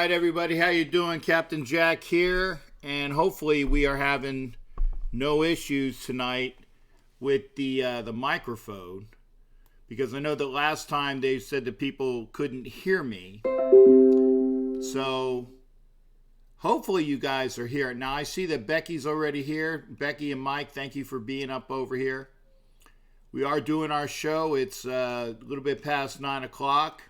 right, everybody, how you doing? Captain Jack here, and hopefully we are having no issues tonight with the microphone, because I know that last time they said that people couldn't hear me. So hopefully you guys are here. Now I see that Becky's already here. Becky and Mike, thank you for being up over here. We are doing our show. It's a little bit past 9 o'clock.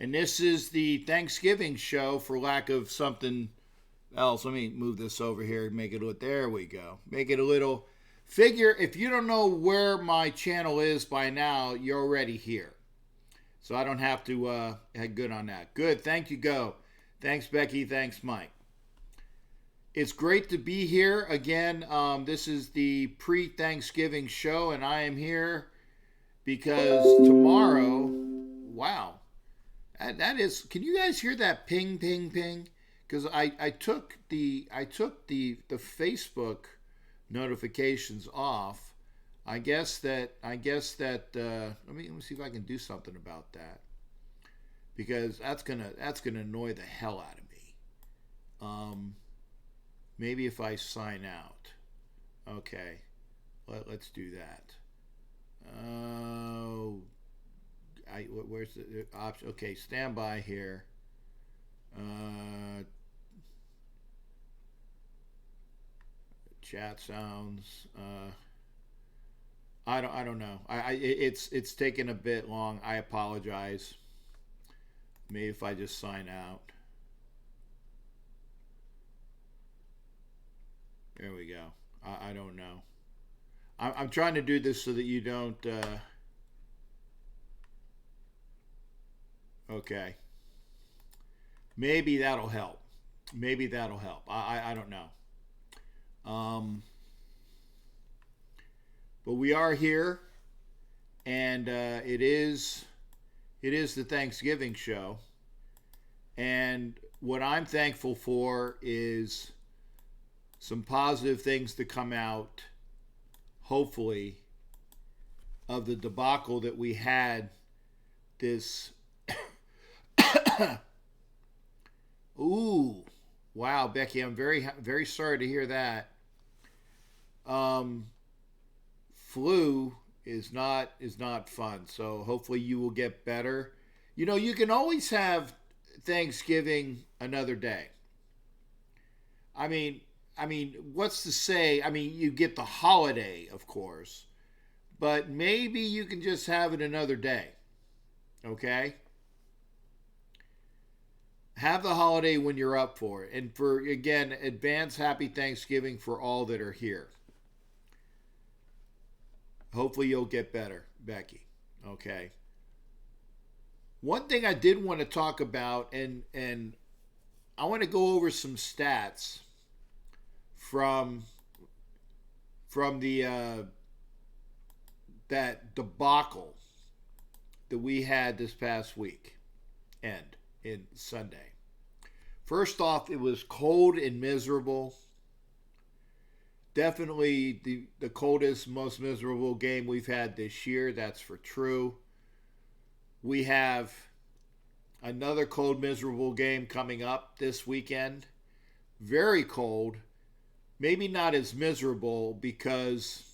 And this is the Thanksgiving show, for lack of something else. Let me move this over here, make it a little, there we go. Make it a little, figure, if you don't know where my channel is by now, you're already here. So I don't have to, good on that. Good, thank you, go. Thanks, Becky, thanks, Mike. It's great to be here again. This is the pre-Thanksgiving show, and I am here because tomorrow, wow. That is, can you guys hear that ping, ping, ping? Because I took the Facebook notifications off. I guess that let me see if I can do something about that, because that's gonna annoy the hell out of me. Maybe if I sign out. Okay, let's do that. Where's the option? Okay, stand by here. Chat sounds. I don't know. It's taken a bit long. I apologize. Maybe if I just sign out. There we go. I don't know. I'm trying to do this so that you don't. Okay. Maybe that'll help. Maybe that'll help. I don't know. But we are here, and it is the Thanksgiving show. And what I'm thankful for is some positive things to come out, hopefully, of the debacle that we had this. Ooh, wow, Becky, I'm very sorry to hear that. Flu is not fun, so hopefully you will get better. You know, you can always have Thanksgiving another day. I mean, what's to say? I mean, you get the holiday, of course, but maybe you can just have it another day. Okay? Have the holiday when you're up for it. And for, again, advance happy Thanksgiving for all that are here. Hopefully you'll get better, Becky. Okay. One thing I did want to talk about, and I want to go over some stats from the that debacle that we had this past week in Sunday. First off, it was cold and miserable. Definitely the coldest, most miserable game we've had this year. That's for true. We have another cold, miserable game coming up this weekend. Very cold. Maybe not as miserable, because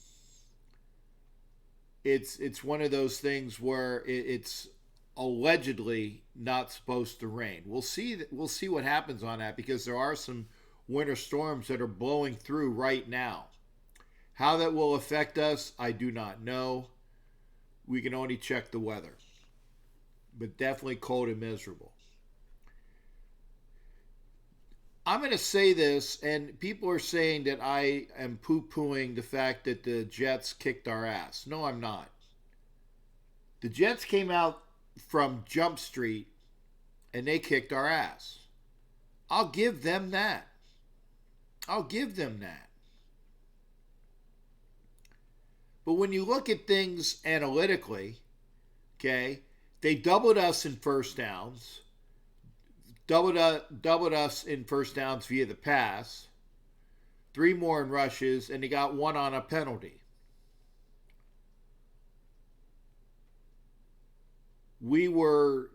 it's one of those things where it's allegedly not supposed to rain. We'll see what happens on that, because there are some winter storms that are blowing through right now. How that will affect us, I do not know. We can only check the weather. But definitely cold and miserable. I'm going to say this, and people are saying that I am poo-pooing the fact that the Jets kicked our ass. No, I'm not. The Jets came out from Jump Street, and they kicked our ass. I'll give them that. I'll give them that. But when you look at things analytically, okay, they doubled us in first downs, doubled us in first downs via the pass, 3 more in rushes, and they got 1 on a penalty. We were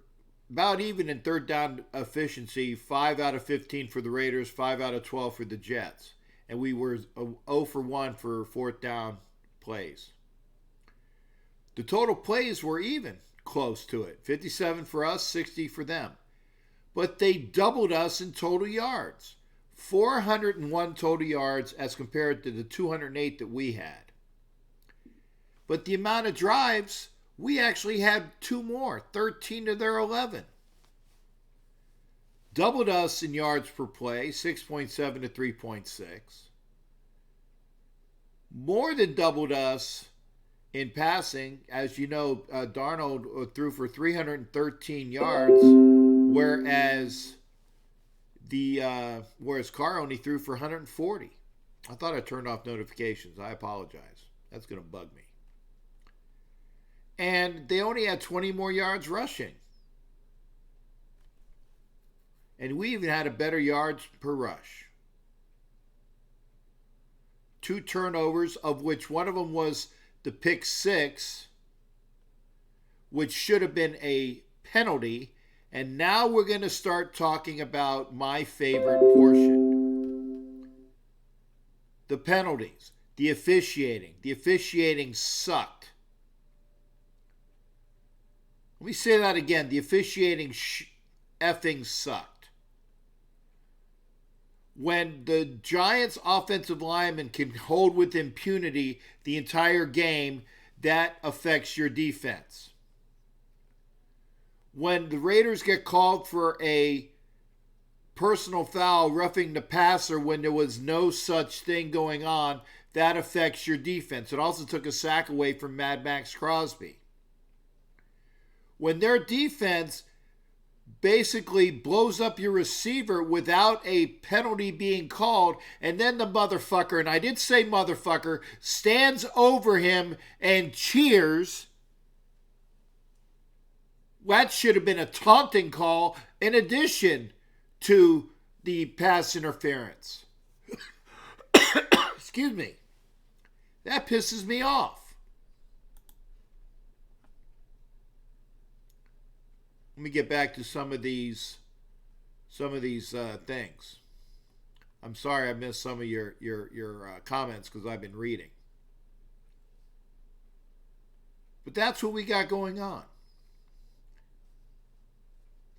about even in third down efficiency, 5 out of 15 for the Raiders, 5 out of 12 for the Jets. And we were 0 for 1 for fourth down plays. The total plays were even close to it. 57 for us, 60 for them. But they doubled us in total yards. 401 total yards as compared to the 208 that we had. But the amount of drives, we actually had 2 more, 13 to their 11. Doubled us in yards per play, 6.7 to 3.6. More than doubled us in passing. As you know, Darnold threw for 313 yards, whereas Carr only threw for 140. I thought I turned off notifications. I apologize. That's going to bug me. And they only had 20 more yards rushing. And we even had a better yards per rush. 2 turnovers, of which one of them was the pick 6, which should have been a penalty. And now we're going to start talking about my favorite portion. The penalties, the officiating. The officiating sucked. Let me say that again. The officiating effing sucked. When the Giants' offensive lineman can hold with impunity the entire game, that affects your defense. When the Raiders get called for a personal foul, roughing the passer when there was no such thing going on, that affects your defense. It also took a sack away from Mad Max Crosby. When their defense basically blows up your receiver without a penalty being called, and then the motherfucker, and I did say motherfucker, stands over him and cheers, that should have been a taunting call in addition to the pass interference. Excuse me. That pisses me off. Let me get back to some of these things. I'm sorry I missed some of your comments because I've been reading. But that's what we got going on.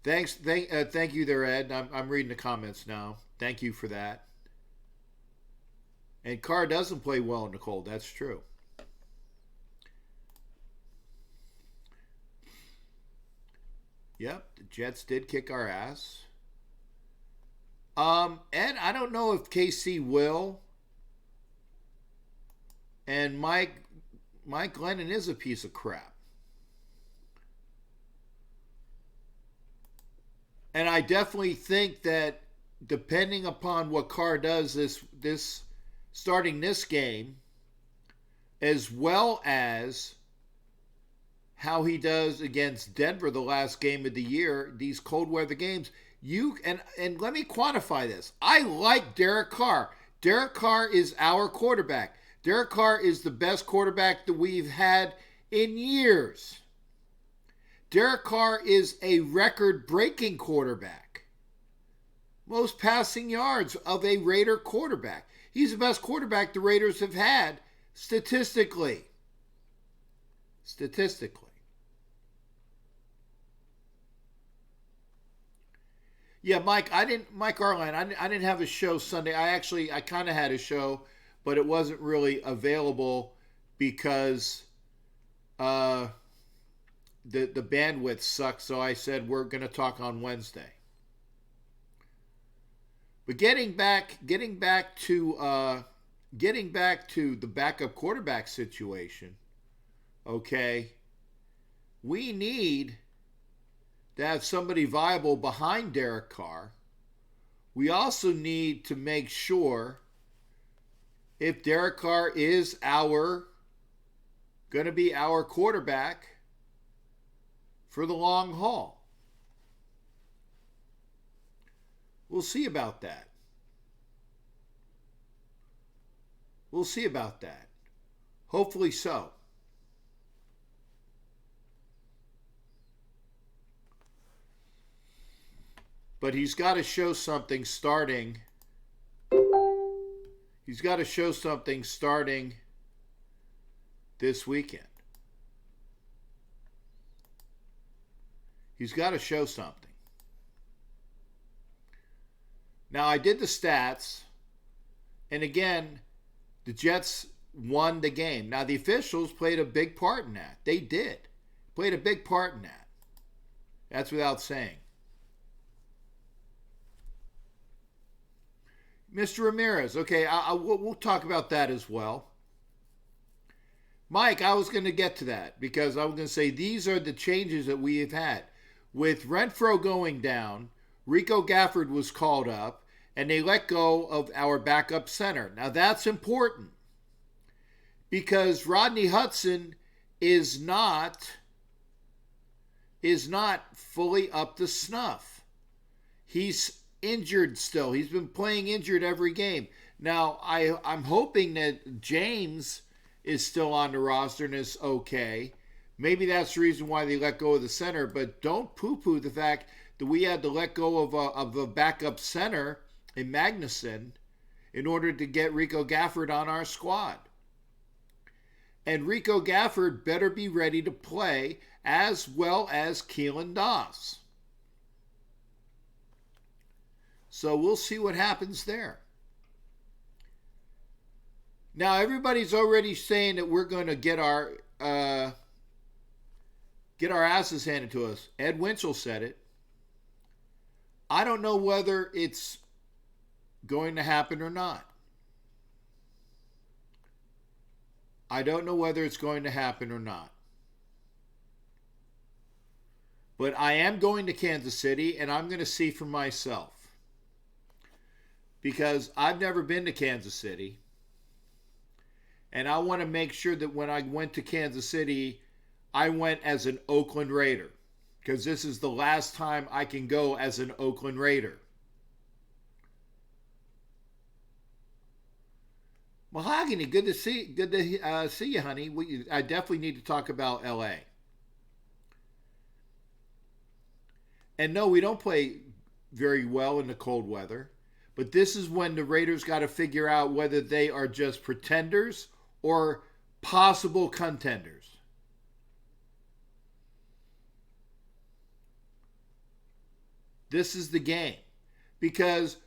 Thank you there, Ed. I'm reading the comments now. Thank you for that. And Carr doesn't play well in the cold. That's true. Yep, the Jets did kick our ass. Ed, I don't know if KC will. And Mike Glennon is a piece of crap. And I definitely think that depending upon what Carr does this starting this game, as well as how he does against Denver the last game of the year, these cold weather games, and let me quantify this. I like Derek Carr. Derek Carr is our quarterback. Derek Carr is the best quarterback that we've had in years. Derek Carr is a record-breaking quarterback. Most passing yards of a Raider quarterback. He's the best quarterback the Raiders have had statistically. Yeah, Mike Arline, I didn't have a show Sunday. I kind of had a show, but it wasn't really available because the bandwidth sucked. So I said we're going to talk on Wednesday. But getting back to the backup quarterback situation. Okay, we need to have somebody viable behind Derek Carr. We also need to make sure if Derek Carr is going to be our quarterback for the long haul. We'll see about that. Hopefully so. but he's got to show something starting. He's got to show something starting this weekend. He's got to show something. Now, I did the stats, and again, the Jets won the game. Now, the officials played a big part in that. They did. Played a big part in that. That's without saying. Mr. Ramirez, okay, we'll talk about that as well. Mike, I was going to get to that because I was going to say these are the changes that we have had. With Renfroe going down, Rico Gafford was called up, and they let go of our backup center. Now, that's important because Rodney Hudson is not fully up to snuff. He's injured still. He's been playing injured every game. Now, I'm hoping that James is still on the roster and is okay. Maybe that's the reason why they let go of the center, but don't poo-poo the fact that we had to let go of a backup center in Magnuson in order to get Rico Gafford on our squad. And Rico Gafford better be ready to play as well as Keelan Doss. So we'll see what happens there. Now, everybody's already saying that we're going to get our asses handed to us. Ed Winchell said it. I don't know whether it's going to happen or not. I don't know whether it's going to happen or not. But I am going to Kansas City, and I'm going to see for myself. Because I've never been to Kansas City. And I want to make sure that when I went to Kansas City, I went as an Oakland Raider. Because this is the last time I can go as an Oakland Raider. Mahogany, good to see you, honey. I definitely need to talk about LA. And no, we don't play very well in the cold weather. But this is when the Raiders got to figure out whether they are just pretenders or possible contenders. This is the game. Because,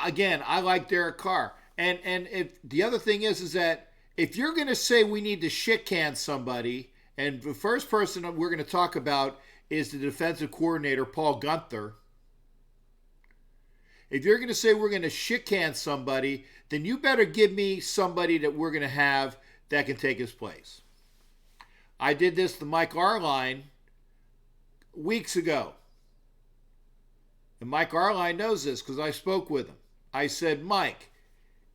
again, I like Derek Carr. And if the other thing is that if you're going to say we need to shit can somebody, and the first person we're going to talk about is the defensive coordinator, Paul Guenther. If you're going to say we're going to shit can somebody, then you better give me somebody that we're going to have that can take his place. I did this to Mike Arline weeks ago. And Mike Arline knows this because I spoke with him. I said, Mike,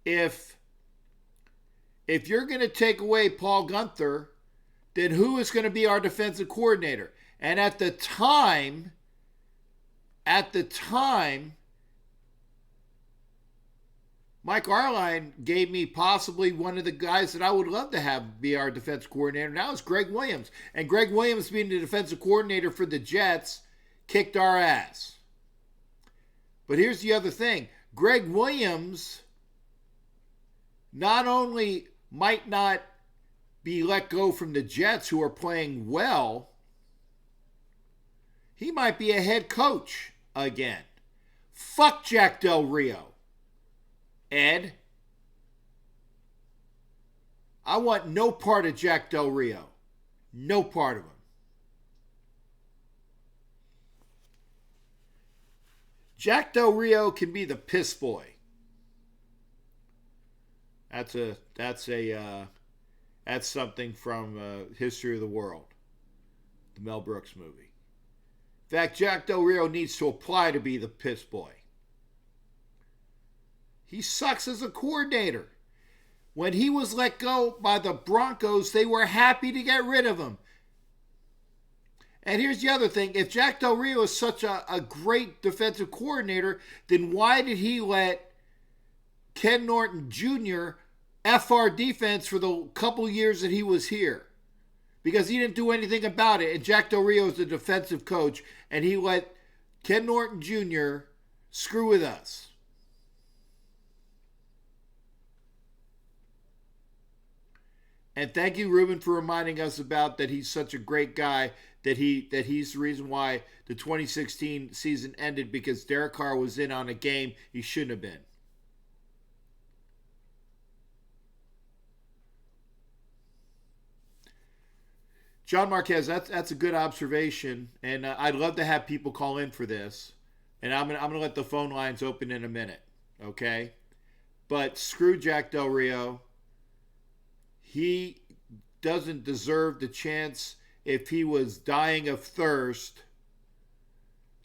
if you're going to take away Paul Guenther, then who is going to be our defensive coordinator? And at the time, Mike Arline gave me possibly one of the guys that I would love to have be our defensive coordinator. Now it's Greg Williams. And Greg Williams being the defensive coordinator for the Jets kicked our ass. But here's the other thing. Greg Williams not only might not be let go from the Jets, who are playing well, he might be a head coach again. Fuck Jack Del Rio. Ed, I want no part of Jack Del Rio. No part of him. Jack Del Rio can be the piss boy. That's something from History of the World, the Mel Brooks movie. In fact, Jack Del Rio needs to apply to be the piss boy. He sucks as a coordinator. When he was let go by the Broncos, they were happy to get rid of him. And here's the other thing. If Jack Del Rio is such a great defensive coordinator, then why did he let Ken Norton Jr. F our defense for the couple years that he was here? Because he didn't do anything about it. And Jack Del Rio is the defensive coach, and he let Ken Norton Jr., screw with us. And thank you, Ruben, for reminding us about that he's such a great guy, that he's the reason why the 2016 season ended, because Derek Carr was in on a game he shouldn't have been. John Marquez, that's a good observation, and I'd love to have people call in for this. And I'm gonna let the phone lines open in a minute, okay? But screw Jack Del Rio. He doesn't deserve the chance, if he was dying of thirst,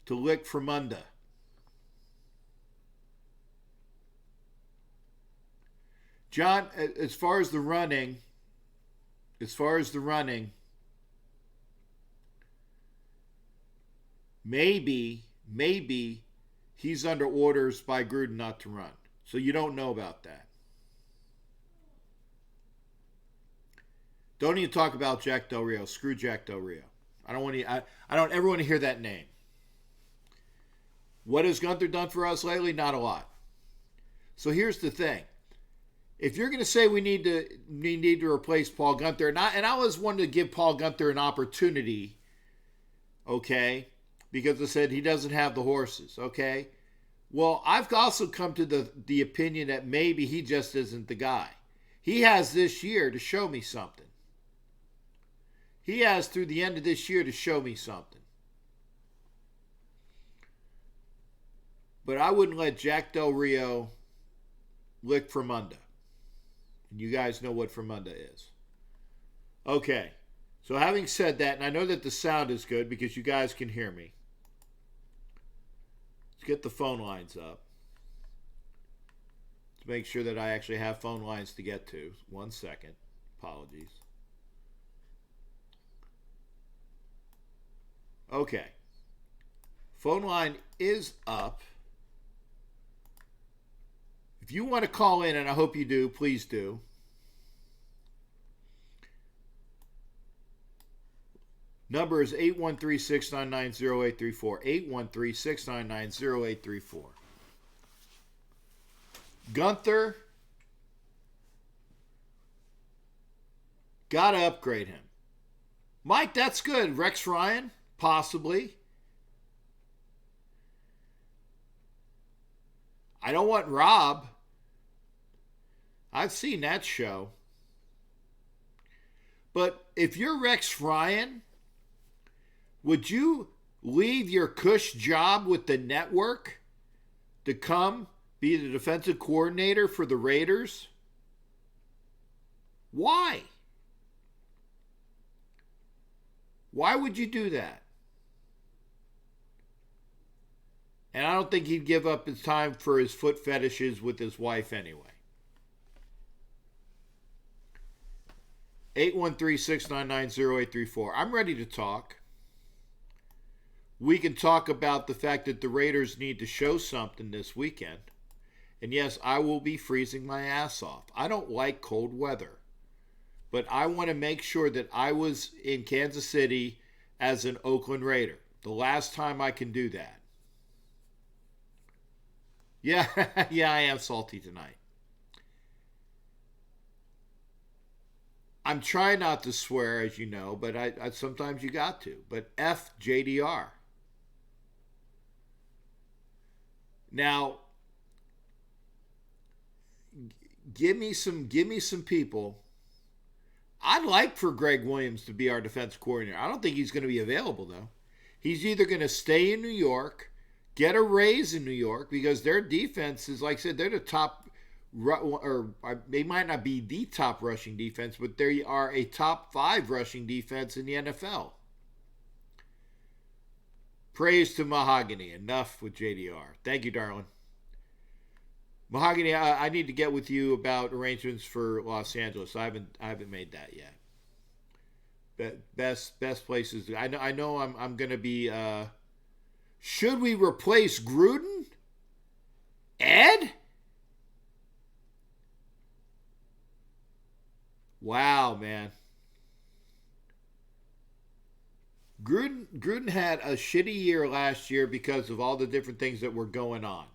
to lick from under. John, as far as the running, maybe he's under orders by Gruden not to run. So you don't know about that. Don't even talk about Jack Del Rio. Screw Jack Del Rio. I don't ever want to hear that name. What has Gunther done for us lately? Not a lot. So here's the thing. If you're going to say we need to replace Paul Gunther, and I always wanted to give Paul Gunther an opportunity, okay, because I said he doesn't have the horses, okay? Well, I've also come to the opinion that maybe he just isn't the guy. He has this year to show me something. He has through the end of this year to show me something. But I wouldn't let Jack Del Rio lick from under. And you guys know what from under is. Okay. So having said that, and I know that the sound is good because you guys can hear me. Let's get the phone lines up. To make sure that I actually have phone lines to get to. 1 second. Apologies. Okay. Phone line is up. If you want to call in, and I hope you do, please do. Number is 813-699-0834. 813-699-0834. Gunther, got to upgrade him. Mike, that's good. Rex Ryan, possibly. I don't want Rob. I've seen that show. But if you're Rex Ryan, would you leave your cush job with the network to come be the defensive coordinator for the Raiders? Why? Why would you do that? And I don't think he'd give up his time for his foot fetishes with his wife anyway. 813-699-0834. I'm ready to talk. We can talk about the fact that the Raiders need to show something this weekend. And yes, I will be freezing my ass off. I don't like cold weather. But I want to make sure that I was in Kansas City as an Oakland Raider. The last time I can do that. Yeah, yeah, I am salty tonight. I'm trying not to swear, as you know, but I sometimes you got to. But F JDR. Now, give me some people. I'd like for Greg Williams to be our defense coordinator. I don't think he's going to be available, though. He's either going to stay in New York, get a raise in New York, because their defense is, like I said, they're the top, or they might not be the top rushing defense, but they are a top 5 rushing defense in the NFL. Praise to Mahogany. Enough with JDR. Thank you, darling. Mahogany, I need to get with you about arrangements for Los Angeles. I haven't made that yet. Best places. I know I'm going to be. Should we replace Gruden? Ed? Wow, man. Gruden had a shitty year last year because of all the different things that were going on.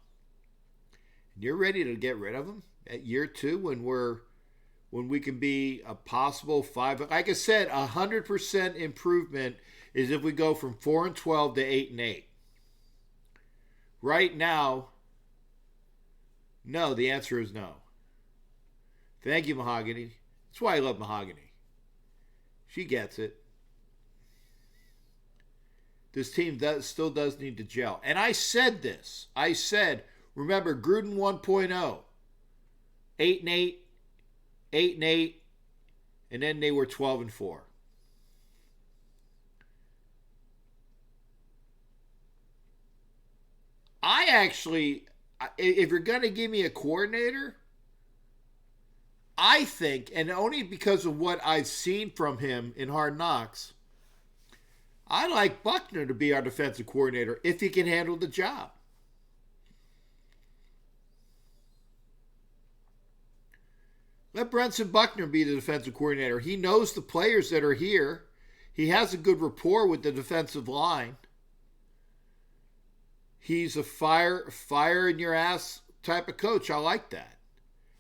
And you're ready to get rid of him at year 2 when we can be a possible 5. Like I said, 100% improvement is if we go from 4-12 to 8-8. Right now, no. The answer is no. Thank you, Mahogany. That's why I love Mahogany. She gets it. This team still does need to gel. And I said this. I said, remember, Gruden 1.0. 8-8, 8-8, and then they were 12-4. I actually, if you're going to give me a coordinator, I think, and only because of what I've seen from him in Hard Knocks, I like Buckner to be our defensive coordinator if he can handle the job. Let Brenson Buckner be the defensive coordinator. He knows the players that are here. He has a good rapport with the defensive line. He's a fire in your ass type of coach. I like that.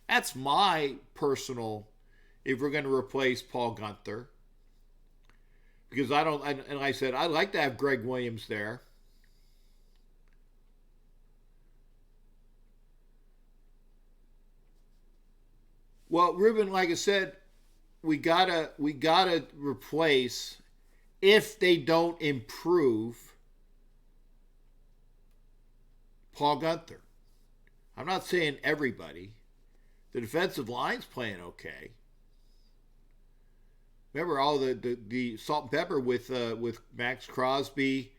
That's my personal, if we're going to replace Paul Guenther. Because and like I said, I'd like to have Greg Williams there. Well, Ruben, like I said, we gotta replace, if they don't improve, Paul Guenther. I'm not saying everybody. The defensive line's playing okay. Remember all the salt and pepper with Max Crosby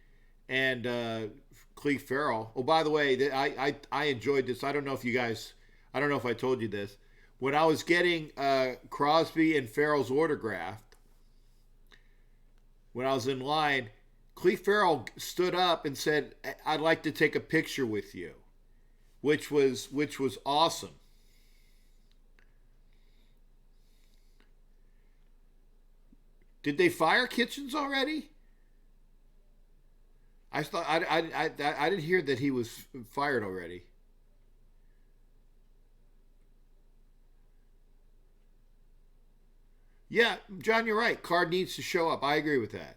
and Cleve Farrell. Oh, by the way, I enjoyed this. I don't know if I told you this. When I was getting Crosby and Farrell's autographed, when I was in line, Cleve Farrell stood up and said, "I'd like to take a picture with you," which was awesome. Did they fire Kitchens already? I thought I didn't hear that he was fired already. Yeah, John, you're right. Card needs to show up. I agree with that.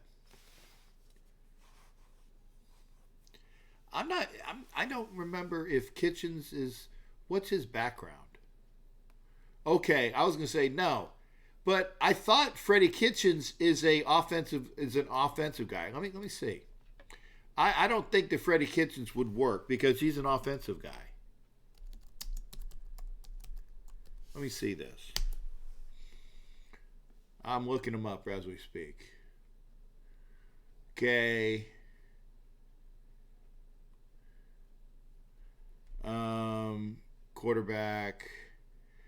I don't remember if Kitchens is. What's his background? Okay, I was gonna say no, but I thought Freddie Kitchens is an offensive guy. Let me see. I don't think that Freddie Kitchens would work because he's an offensive guy. Let me see this. I'm looking him up as we speak. Okay. Quarterback.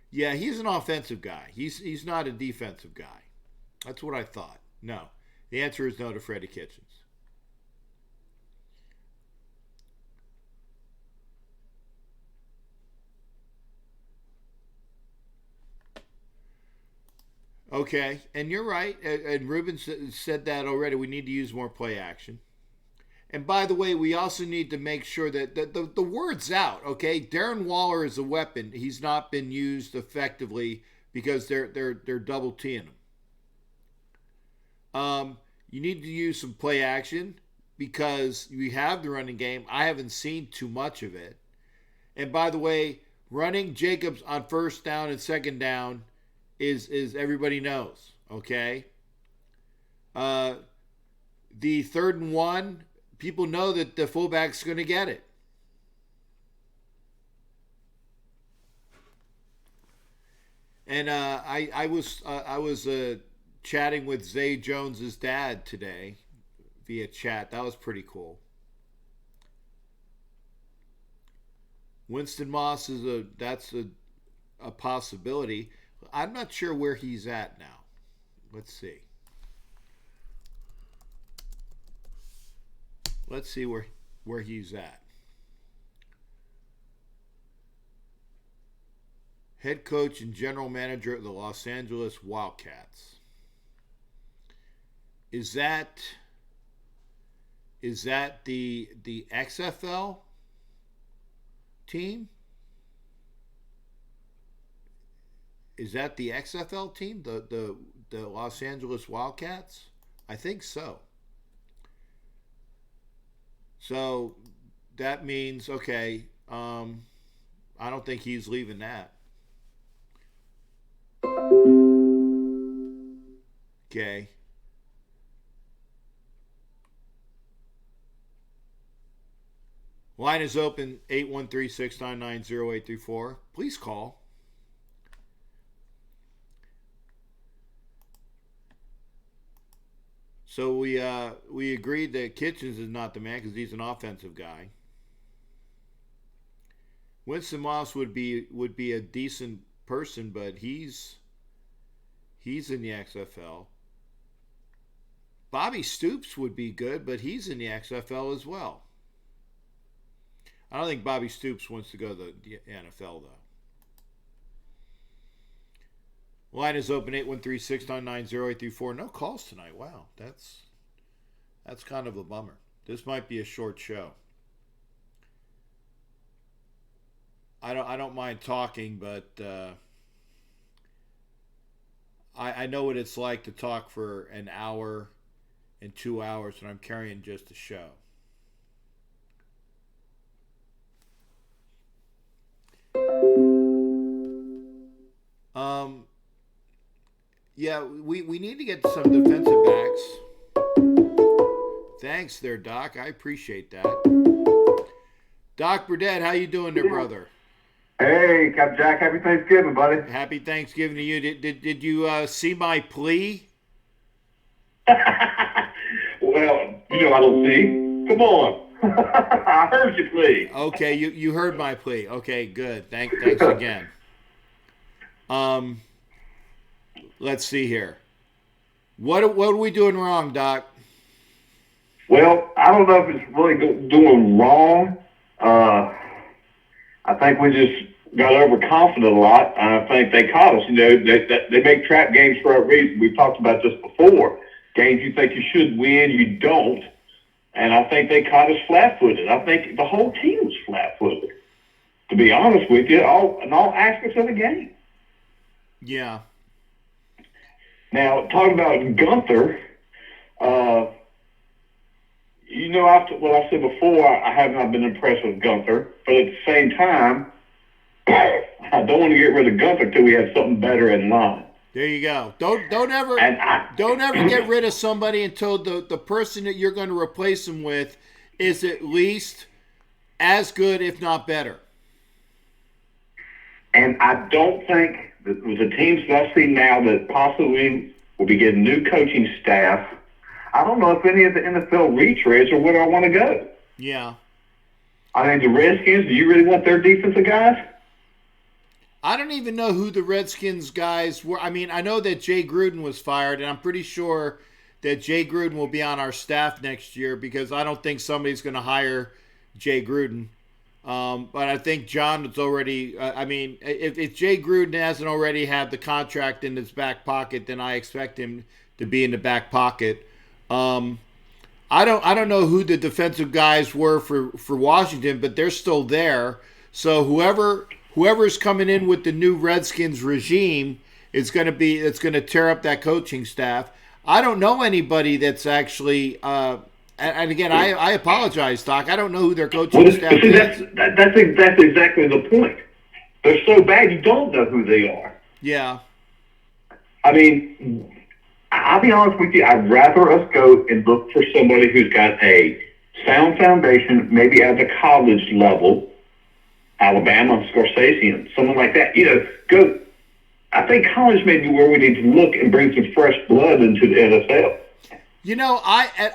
Yeah, he's an offensive guy. He's not a defensive guy. That's what I thought. No. The answer is no to Freddie Kitchens. Okay, and you're right. And Ruben said that already. We need to use more play action. And by the way, we also need to make sure that the word's out. Okay, Darren Waller is a weapon. He's not been used effectively because they're double teeing him. You need to use some play action because you have the running game. I haven't seen too much of it. And by the way, running Jacobs on first down and second down is everybody knows, okay? The 3rd and 1, people know that the fullback's going to get it. And I was chatting with Zay Jones's dad today via chat. That was pretty cool. Winston Moss that's a possibility. I'm not sure where he's at now. Let's see. Let's see where he's at. Head coach and general manager of the Los Angeles Wildcats. Is that Is that the XFL team? Is that the XFL team? The Los Angeles Wildcats? I think so. So that means, okay, I don't think he's leaving that. Okay. Line is open, 813-699-0834. Please call. So we agreed that Kitchens is not the man because he's an offensive guy. Winston Moss would be a decent person, but he's in the XFL. Bobby Stoops would be good, but he's in the XFL as well. I don't think Bobby Stoops wants to go to the NFL, though. Line is open, 813-699-0834. No calls tonight. Wow, that's kind of a bummer. This might be a short show. I don't mind talking, but I know what it's like to talk for an hour and 2 hours when I'm carrying just a show. Yeah, we need to get some defensive backs. Thanks there, Doc. I appreciate that. Doc Burdett, how you doing there, brother? Hey, Cap Jack. Happy Thanksgiving, buddy. Happy Thanksgiving to you. Did you see my plea? Well, I don't see. Come on. I heard your plea. Okay, you heard my plea. Okay, good. Thanks again. Let's see here. What are we doing wrong, Doc? Well, I don't know if it's really doing wrong. I think we just got overconfident a lot. I think they caught us. They make trap games for a reason. We've talked about this before. Games you think you should win, you don't. And I think they caught us flat-footed. I think the whole team was flat-footed, to be honest with you, in all aspects of the game. Yeah. Now, talking about Gunther, what I said before, I have not been impressed with Gunther. But at the same time, I don't want to get rid of Gunther until we have something better in line. There you go. Don't ever get rid of somebody until the person that you're going to replace them with is at least as good, if not better. And I don't think that with the teams that I see now that possibly will be getting new coaching staff, I don't know if any of the NFL retreads are where I want to go. Yeah. I mean, the Redskins, do you really want their defensive guys? I don't even know who the Redskins guys were. I mean, I know that Jay Gruden was fired, and I'm pretty sure that Jay Gruden will be on our staff next year because I don't think somebody's going to hire Jay Gruden. But I think John is already if Jay Gruden hasn't already had the contract in his back pocket, then I expect him to be in the back pocket. I don't know who the defensive guys were for Washington, but they're still there. So whoever's coming in with the new Redskins regime is going to tear up that coaching staff. I don't know anybody that's actually and again, I apologize, Doc. I don't know who their coaching staff is. That's exactly the point. They're so bad you don't know who they are. Yeah. I mean, I'll be honest with you. I'd rather us go and look for somebody who's got a sound foundation, maybe at the college level, Alabama, Scorsese, someone like that. Go. I think college may be where we need to look and bring some fresh blood into the NFL.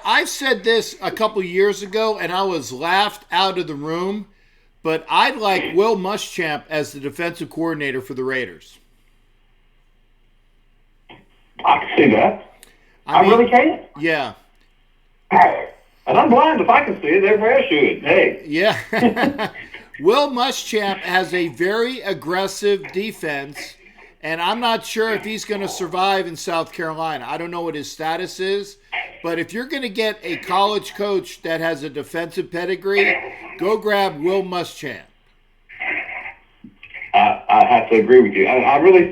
I've said this a couple years ago, and I was laughed out of the room, but I'd like Will Muschamp as the defensive coordinator for the Raiders. I can see that. I really can. Yeah. And I'm blind if I can see it. Everybody else should. Hey. Yeah. Will Muschamp has a very aggressive defense, and I'm not sure if he's going to survive in South Carolina. I don't know what his status is, But if you're going to get a college coach that has a defensive pedigree, go grab Will Muschamp. I have to agree with you. I really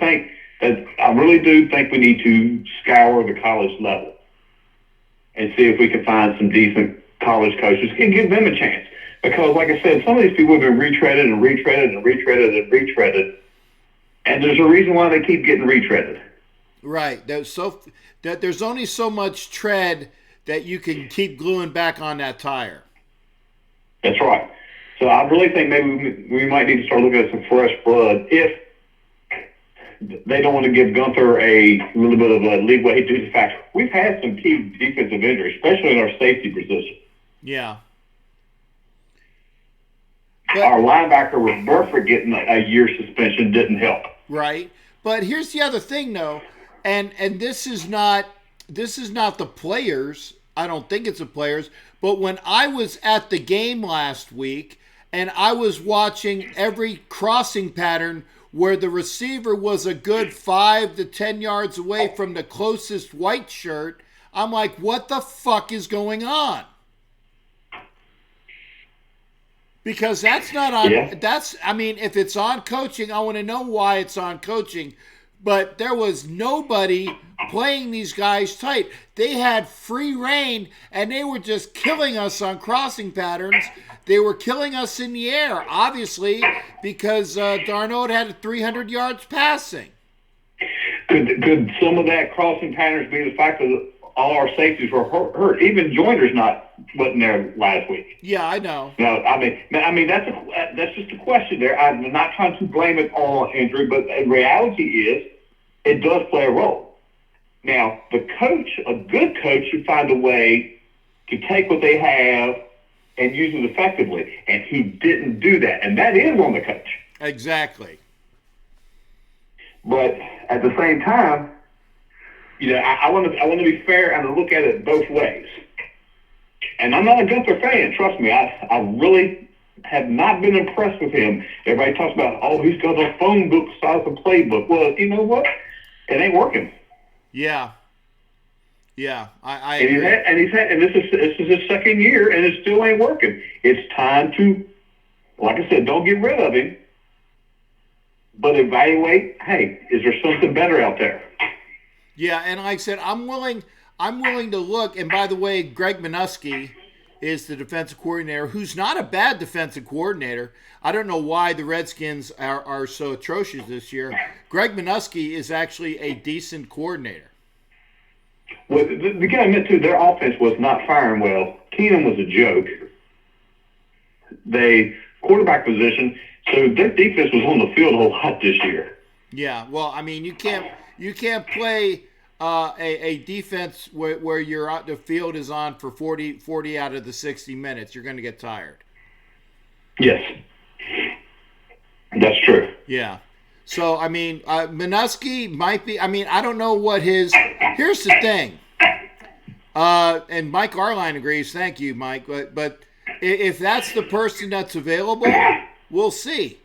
do think we need to scour the college level and see if we can find some decent college coaches and give them a chance. Because, like I said, some of these people have been retreaded and retreaded and retreaded and retreaded, and there's a reason why they keep getting retreaded. Right. There's only so much tread that you can keep gluing back on that tire. That's right. So I really think maybe we might need to start looking at some fresh blood if they don't want to give Gunther a little bit of a leeway due to the fact we've had some key defensive injuries, especially in our safety position. Yeah. Our linebacker with Burford getting a year suspension didn't help. Right. But here's the other thing, though, and this is not the players. I don't think it's the players. But when I was at the game last week and I was watching every crossing pattern where the receiver was a good 5 to 10 yards away from the closest white shirt, I'm like, what the fuck is going on? Because that's not on, if it's on coaching, I want to know why it's on coaching. But there was nobody playing these guys tight. They had free reign, and they were just killing us on crossing patterns. They were killing us in the air, obviously, because Darnold had 300 yards passing. Could some of that crossing patterns be the fact that all our safeties were hurt? Even Joiner's wasn't there last week. Yeah, I know. No, I mean that's just a question there. I'm not trying to blame it all on injury, but the reality is it does play a role. Now, the coach, a good coach, should find a way to take what they have and use it effectively, and he didn't do that, and that is on the coach. Exactly. But at the same time, I want to be fair and look at it both ways. And I'm not a Gunther fan, trust me. I really have not been impressed with him. Everybody talks about, he's got a phone book size of playbook. Well, you know what? It ain't working. Yeah. Yeah, I agree. And this is his second year, and it still ain't working. It's time to, like I said, don't get rid of him, but evaluate. Hey, is there something better out there? Yeah, and like I said, I'm willing to look. And by the way, Greg Minuski is the defensive coordinator, who's not a bad defensive coordinator. I don't know why the Redskins are so atrocious this year. Greg Minuski is actually a decent coordinator. Well, the guy I admit too, their offense was not firing well. Keenum was a joke. They quarterback position, so their defense was on the field a whole lot this year. Yeah, well, I mean, you can't play a defense where the field is on for 40 out of the 60 minutes. You're going to get tired. Yes, that's true. Yeah. So, I mean, Minuski might be – I mean, I don't know what his – here's the thing. And Mike Arline agrees. Thank you, Mike. But if that's the person that's available, we'll see.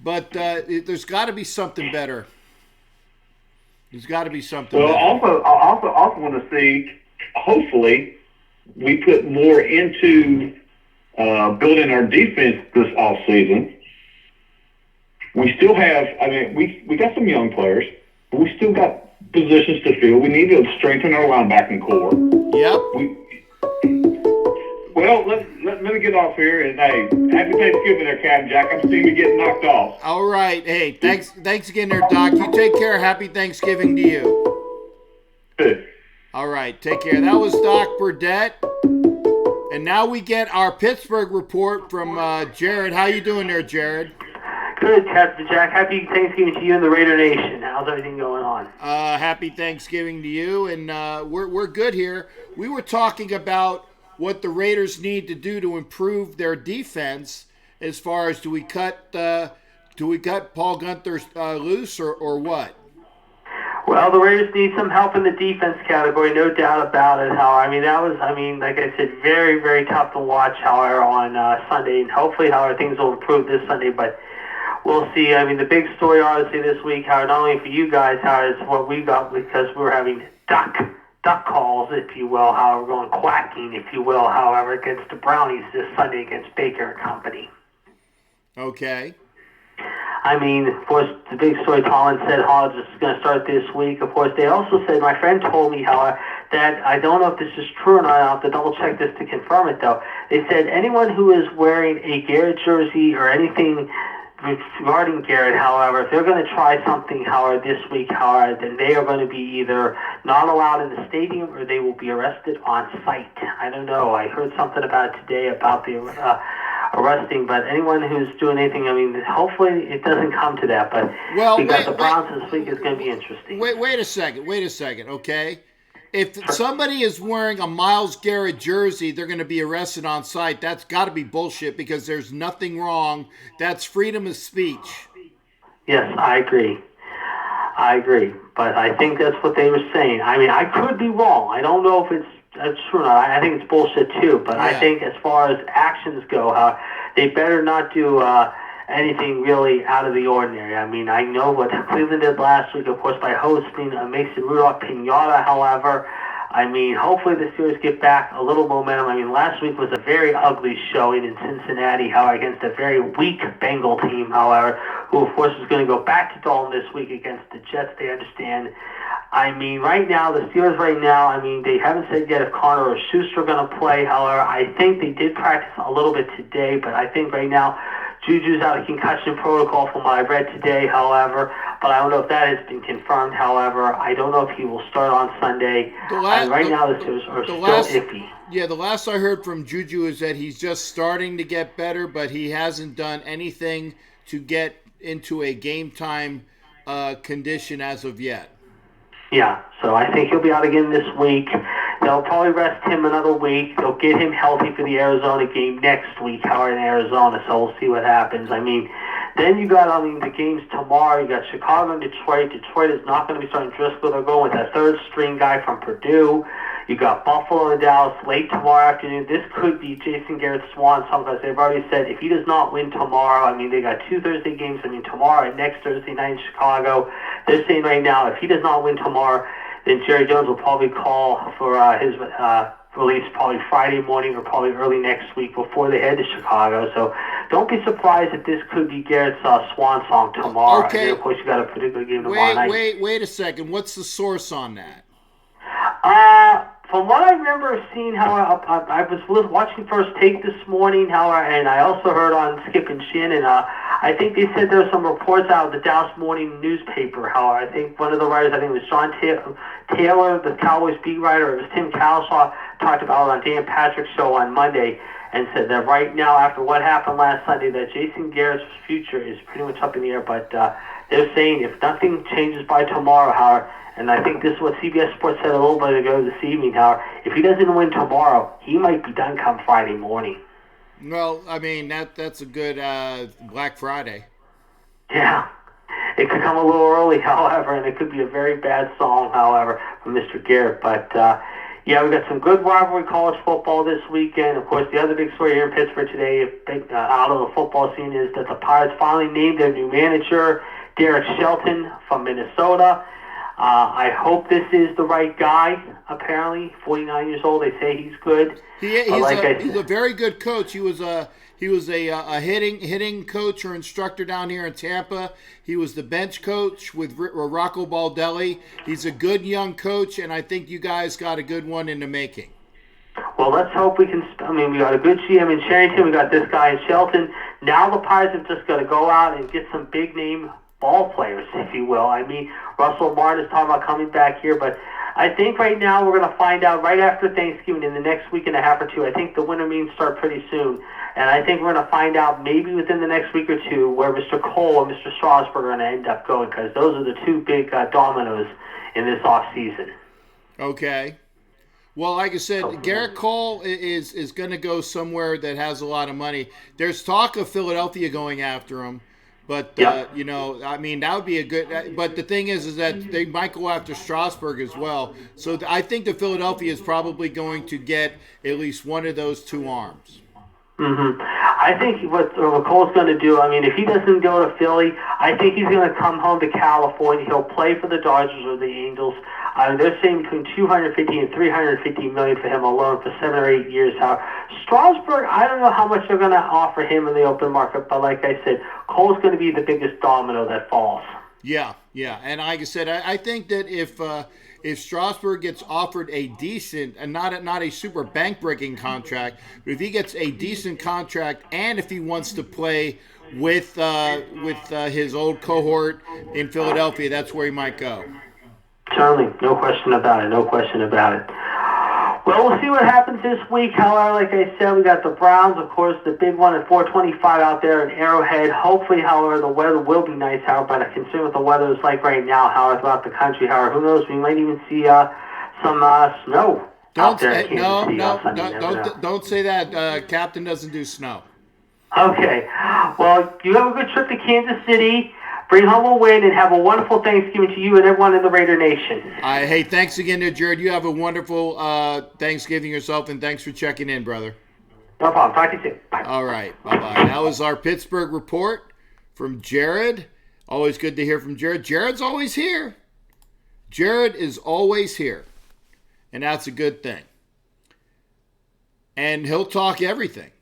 But there's got to be something better. There's got to be something better. I also want to see, hopefully, we put more into building our defense this offseason. We still have, we got some young players, but we still got positions to fill. We need to strengthen our linebacking core. Yep. Well, let me get off here, and hey, happy Thanksgiving there, Captain Jack. I'm seeing you getting knocked off. All right. Hey, thanks again there, Doc. You take care. Happy Thanksgiving to you. Good. All right. Take care. That was Doc Burdett. And now we get our Pittsburgh report from Jared. How you doing there, Jared? Good, Captain Jack. Happy Thanksgiving to you and the Raider Nation. How's everything going on? Happy Thanksgiving to you, and we're good here. We were talking about what the Raiders need to do to improve their defense. As far as do we cut Paul Gunther loose or what? Well, the Raiders need some help in the defense category, no doubt about it. Like I said, very, very tough to watch, however, on Sunday. And hopefully, things will improve this Sunday, but we'll see. I mean, the big story, obviously, this week, not only for you guys, is what we got because we're having Doc duck calls, if you will, however, going quacking, if you will, however, against the Brownies this Sunday against Baker and Company. Okay. I mean, of course, the big story, Collins said Hodge is going to start this week. Of course, they also said, my friend told me, however, that I don't know if this is true or not. I'll have to double check this to confirm it, though. They said anyone who is wearing a Garrett jersey or anything regarding Garrett, however, if they're going to try something, however, this week, however, then they are going to be either not allowed in the stadium or they will be arrested on site. I don't know. I heard something about it today about the arresting, but anyone who's doing anything, I mean, hopefully it doesn't come to that, but we got the Browns this week is going to be interesting. Wait a second, okay? If somebody is wearing a Myles Garrett jersey, they're going to be arrested on site. That's got to be bullshit because there's nothing wrong. That's freedom of speech. Yes, I agree. But I think that's what they were saying. I mean, I could be wrong. I don't know if that's true or not. I think it's bullshit too. But yeah. I think as far as actions go, they better not do anything really out of the ordinary. I mean, I know what Cleveland did last week, of course, by hosting a Mason Rudolph Pinata, however. I mean, hopefully the Steelers get back a little momentum. I mean, last week was a very ugly showing in Cincinnati, however, against a very weak Bengal team, however, who, of course, is going to go back to Dalton this week against the Jets, they understand. I mean, right now, the Steelers I mean, they haven't said yet if Connor or Schuster are going to play, however. I think they did practice a little bit today, but I think right now, Juju's out of concussion protocol from what I read today, however, but I don't know if that has been confirmed, however. I don't know if he will start on Sunday. Right now, the Steelers are still iffy. Yeah, the last I heard from Juju is that he's just starting to get better, but he hasn't done anything to get into a game-time condition as of yet. Yeah, so I think he'll be out again this week. They'll probably rest him another week. They'll get him healthy for the Arizona game next week, however, in Arizona, so we'll see what happens. I mean, then you got, the games tomorrow. You got Chicago and Detroit. Detroit is not going to be starting Driscoll. They're going with that third-string guy from Purdue. You got Buffalo and Dallas late tomorrow afternoon. This could be Jason Garrett's swan song because they've already said if he does not win tomorrow, I mean, they got 2 Thursday games. I mean, tomorrow and next Thursday night in Chicago. They're saying right now if he does not win tomorrow, then Jerry Jones will probably call for his release probably Friday morning or probably early next week before they head to Chicago. So don't be surprised if this could be Garrett's swan song tomorrow. Okay. And then, of course, you got a particular game tomorrow night. Wait a second. What's the source on that? From what I remember seeing, how I was watching First Take this morning, and I also heard on Skip and Shin, and I think they said there were some reports out of the Dallas Morning newspaper. I think one of the writers, I think it was Sean Taylor, the Cowboys beat writer, it was Tim Cowshaw, talked about it on Dan Patrick's show on Monday, and said that right now, after what happened last Sunday, that Jason Garrett's future is pretty much up in the air. But they're saying if nothing changes by tomorrow, and I think this is what CBS Sports said a little bit ago this evening, if he doesn't win tomorrow, he might be done come Friday morning. Well, I mean, that's a good Black Friday. Yeah. It could come a little early, however, and it could be a very bad song, however, from Mr. Garrett. But, yeah, we got some good rivalry college football this weekend. Of course, the other big story here in Pittsburgh today, out of the football scene, is that the Pirates finally named their new manager, Derek Shelton from Minnesota. I hope this is the right guy, apparently. 49 years old, they say he's good. He's a very good coach. He was a hitting coach or instructor down here in Tampa. He was the bench coach with Rocco Baldelli. He's a good young coach, and I think you guys got a good one in the making. Well, let's hope we can. We got a good GM in Sherrington. We got this guy in Shelton. Now the Pirates have just got to go out and get some big name ball players, if you will. Russell Martin is talking about coming back here, but I think right now we're going to find out right after Thanksgiving in the next week and a half or two. I think the winter meetings start pretty soon, and I think we're going to find out maybe within the next week or two where Mr. Cole and Mr. Strasburg are going to end up going, because those are the two big dominoes in this offseason. Okay. Well, like I said, Garrett Cole is going to go somewhere that has a lot of money. There's talk of Philadelphia going after him. But, that would be a good – but the thing is that they might go after Strasburg as well. So I think that Philadelphia is probably going to get at least one of those two arms. Mm-hmm. I think what Cole's going to do, if he doesn't go to Philly, I think he's going to come home to California. He'll play for the Dodgers or the Angels. They're saying between 250 and 350 million for him alone for 7 or 8 years. Strasburg, I don't know how much they're going to offer him in the open market, but like I said, Cole's going to be the biggest domino that falls. Yeah, and like I said, I think that if Strasburg gets offered a decent and not a super bank breaking contract, but if he gets a decent contract and if he wants to play with his old cohort in Philadelphia, that's where he might go. Certainly, no question about it. Well, we'll see what happens this week. However, like I said, we got the Browns, of course, the big one at 425 out there in Arrowhead. Hopefully, however, the weather will be nice, however, but I'm concerned with the weather is like right now, however, throughout the country. However, who knows? We might even see some snow out there in Kansas City on Sunday. Don't say that. Captain doesn't do snow. Okay. Well, you have a good trip to Kansas City. Bring home a win and have a wonderful Thanksgiving to you and everyone in the Raider Nation. Hey, thanks again to Jared. You have a wonderful Thanksgiving yourself, and thanks for checking in, brother. No problem. Talk to you soon. Bye. All right. Bye-bye. That was our Pittsburgh report from Jared. Always good to hear from Jared. Jared's always here. Jared is always here, and that's a good thing. And he'll talk everything.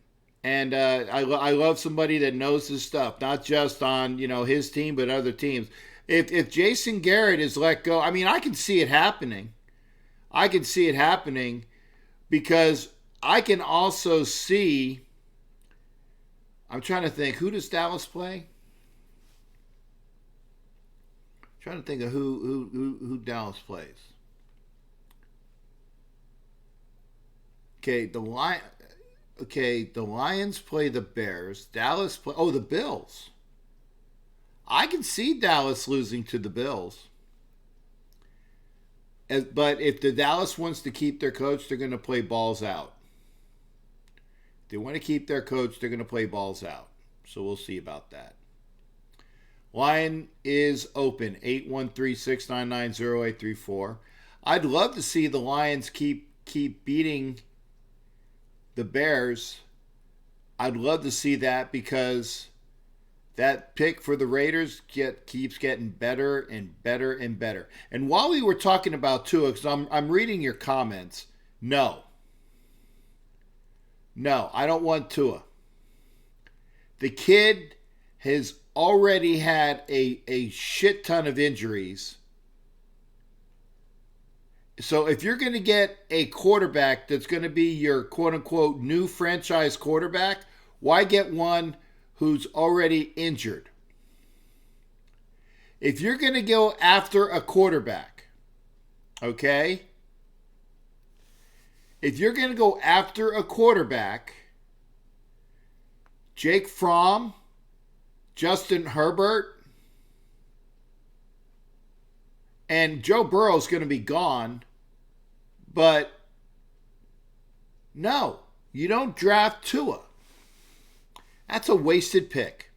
And I love somebody that knows his stuff, not just on his team, but other teams. If Jason Garrett is let go, I mean, I can see it happening. Because I can also see. I'm trying to think, who does Dallas play? I'm trying to think of who Dallas plays. Okay, the Lions play the Bears. Dallas play... Oh, the Bills. I can see Dallas losing to the Bills. But if the Dallas wants to keep their coach, they're going to play balls out. If they want to keep their coach, they're going to play balls out. So we'll see about that. Line is open, 813-699-0834. I'd love to see the Lions keep beating the Bears. I'd love to see that because that pick for the Raiders keeps getting better and better and better. And while we were talking about Tua, because I'm reading your comments, no, I don't want Tua. The kid has already had a shit ton of injuries. So if you're going to get a quarterback that's going to be your quote-unquote new franchise quarterback, why get one who's already injured? If you're going to go after a quarterback, okay? If you're going to go after a quarterback, Jake Fromm, Justin Herbert, and Joe Burrow's going to be gone. But no, you don't draft Tua. That's a wasted pick.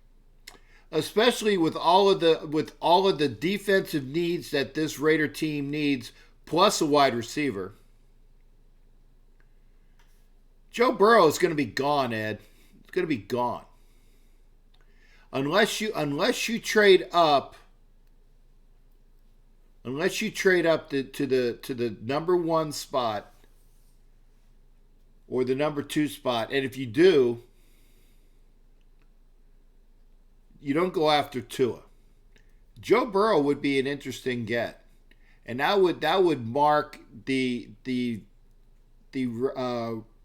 Especially with all of the defensive needs that this Raider team needs, plus a wide receiver. Joe Burrow is going to be gone, Ed. It's going to be gone. Unless you trade up. Unless you trade up to the number 1 spot or the number 2 spot, and if you do, you don't go after Tua. Joe Burrow would be an interesting get, and that would mark the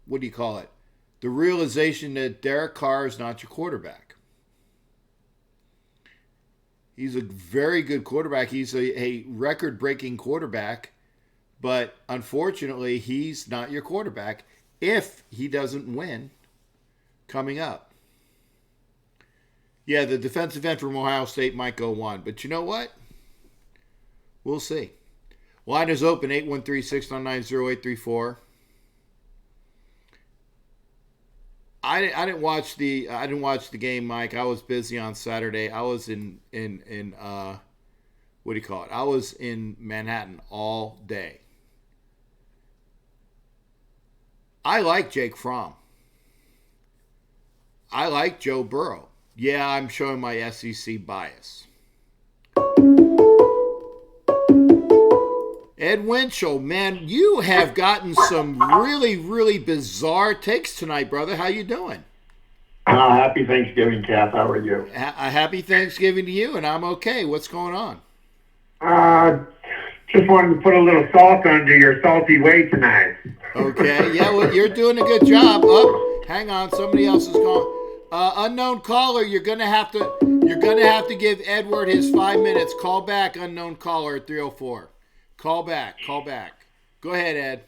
what do you call it? The realization that Derek Carr is not your quarterback. He's a very good quarterback. He's a record-breaking quarterback. But unfortunately, he's not your quarterback if he doesn't win coming up. Yeah, the defensive end from Ohio State might go 1. But you know what? We'll see. Line is open, 813-699-0834. I didn't watch the game, Mike. I was busy on Saturday. I was in what do you call it? I was in Manhattan all day. I like Jake Fromm. I like Joe Burrow. Yeah, I'm showing my SEC bias. Ed Winchell, man, you have gotten some really, really bizarre takes tonight, brother. How you doing? Happy Thanksgiving, Kath. How are you? A happy Thanksgiving to you, and I'm okay. What's going on? Just wanted to put a little salt under your salty way tonight. Okay. Yeah, well, you're doing a good job. Oh, hang on. Somebody else is calling. Unknown caller, you're gonna have to give Edward his 5 minutes. Call back, unknown caller at 304. Call back. Go ahead, Ed.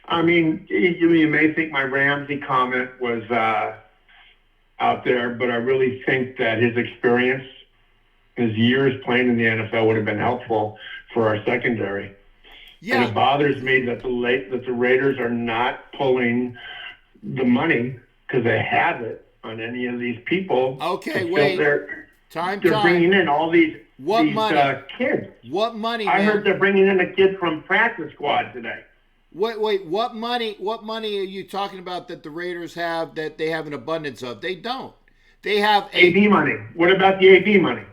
I mean, you may think my Ramsey comment was out there, but I really think that his experience, his years playing in the NFL would have been helpful for our secondary. Yeah. And it bothers me that the Raiders are not pulling the money because they have it on any of these people. Okay, wait. They're Time. bringing in all these kids. What money, I man? heard they're bringing in a kid from practice squad today. Wait, what money are you talking about that the Raiders have that they have an abundance of? They don't. They have AV money. What about the AV money?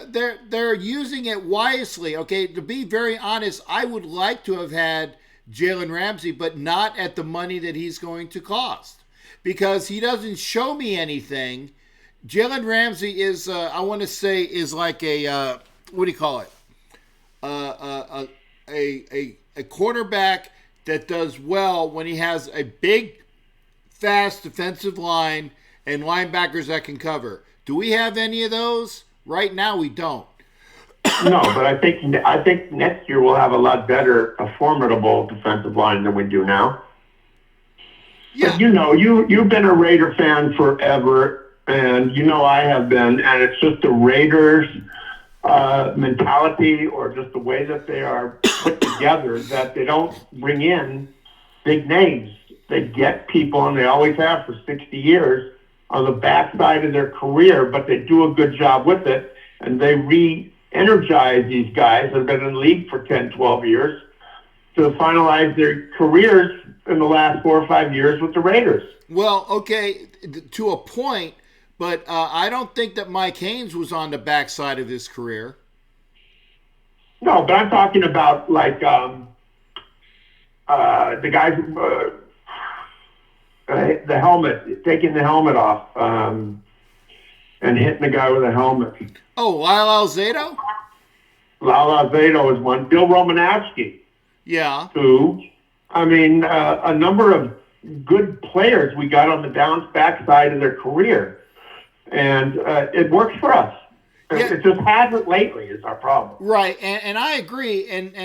They're using it wisely. Okay, to be very honest, I would like to have had Jalen Ramsey, but not at the money that he's going to cost, because he doesn't show me anything. Jalen Ramsey is, I want to say, is like a what do you call it? A quarterback that does well when he has a big, fast defensive line and linebackers that can cover. Do we have any of those? Right now, we don't. No, but I think next year we'll have a formidable defensive line than we do now. Yeah. But you've been a Raider fan forever, and I have been, and it's just the Raiders' mentality, or just the way that they are put together, that they don't bring in big names. They get people, and they always have for 60 years, on the backside of their career, but they do a good job with it, and they re-energize these guys that have been in the league for 10, 12 years to finalize their careers in the last 4 or 5 years with the Raiders. Well, okay, to a point, but I don't think that Mike Haynes was on the backside of his career. No, but I'm talking about like the guys, the helmet, taking the helmet off and hitting the guy with a helmet. Oh, Lyle Alzado? Lyle Alzado is one. Bill Romanowski. Yeah. Two. I mean, a number of good players we got on the backside of their career. And it works for us. Yeah. It just hasn't lately is our problem. Right, and I agree, and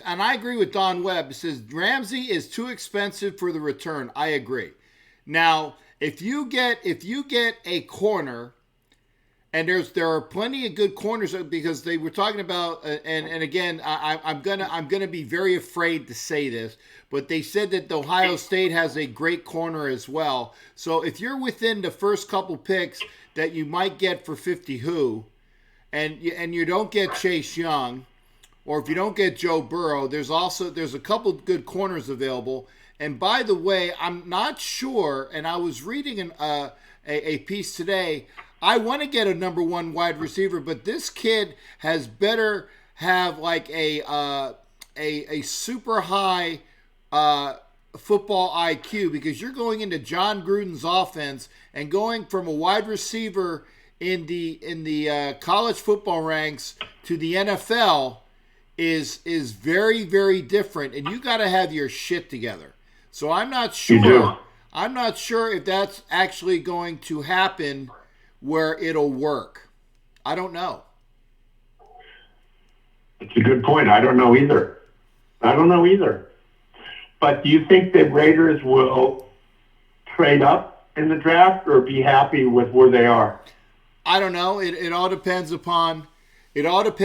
I agree with Don Webb. It says Ramsey is too expensive for the return. I agree. Now, if you get a corner, and there are plenty of good corners, because they were talking about, and again, I'm gonna be very afraid to say this, but they said that Ohio State has a great corner as well. So if you're within the first couple picks that you might get for 50 and you don't get Chase Young, or if you don't get Joe Burrow, there's a couple good corners available. And by the way, I'm not sure, and I was reading a piece today. I want to get a number one wide receiver, but this kid has better have like a super high football IQ, because you're going into John Gruden's offense and going from a wide receiver in the college football ranks to the NFL is very, very different, and you got to have your shit together. So I'm not sure. You do. I'm not sure if that's actually going to happen where it'll work. I don't know. It's a good point. I don't know either. But do you think the Raiders will trade up in the draft or be happy with where they are? I don't know. It all depends upon what Mayock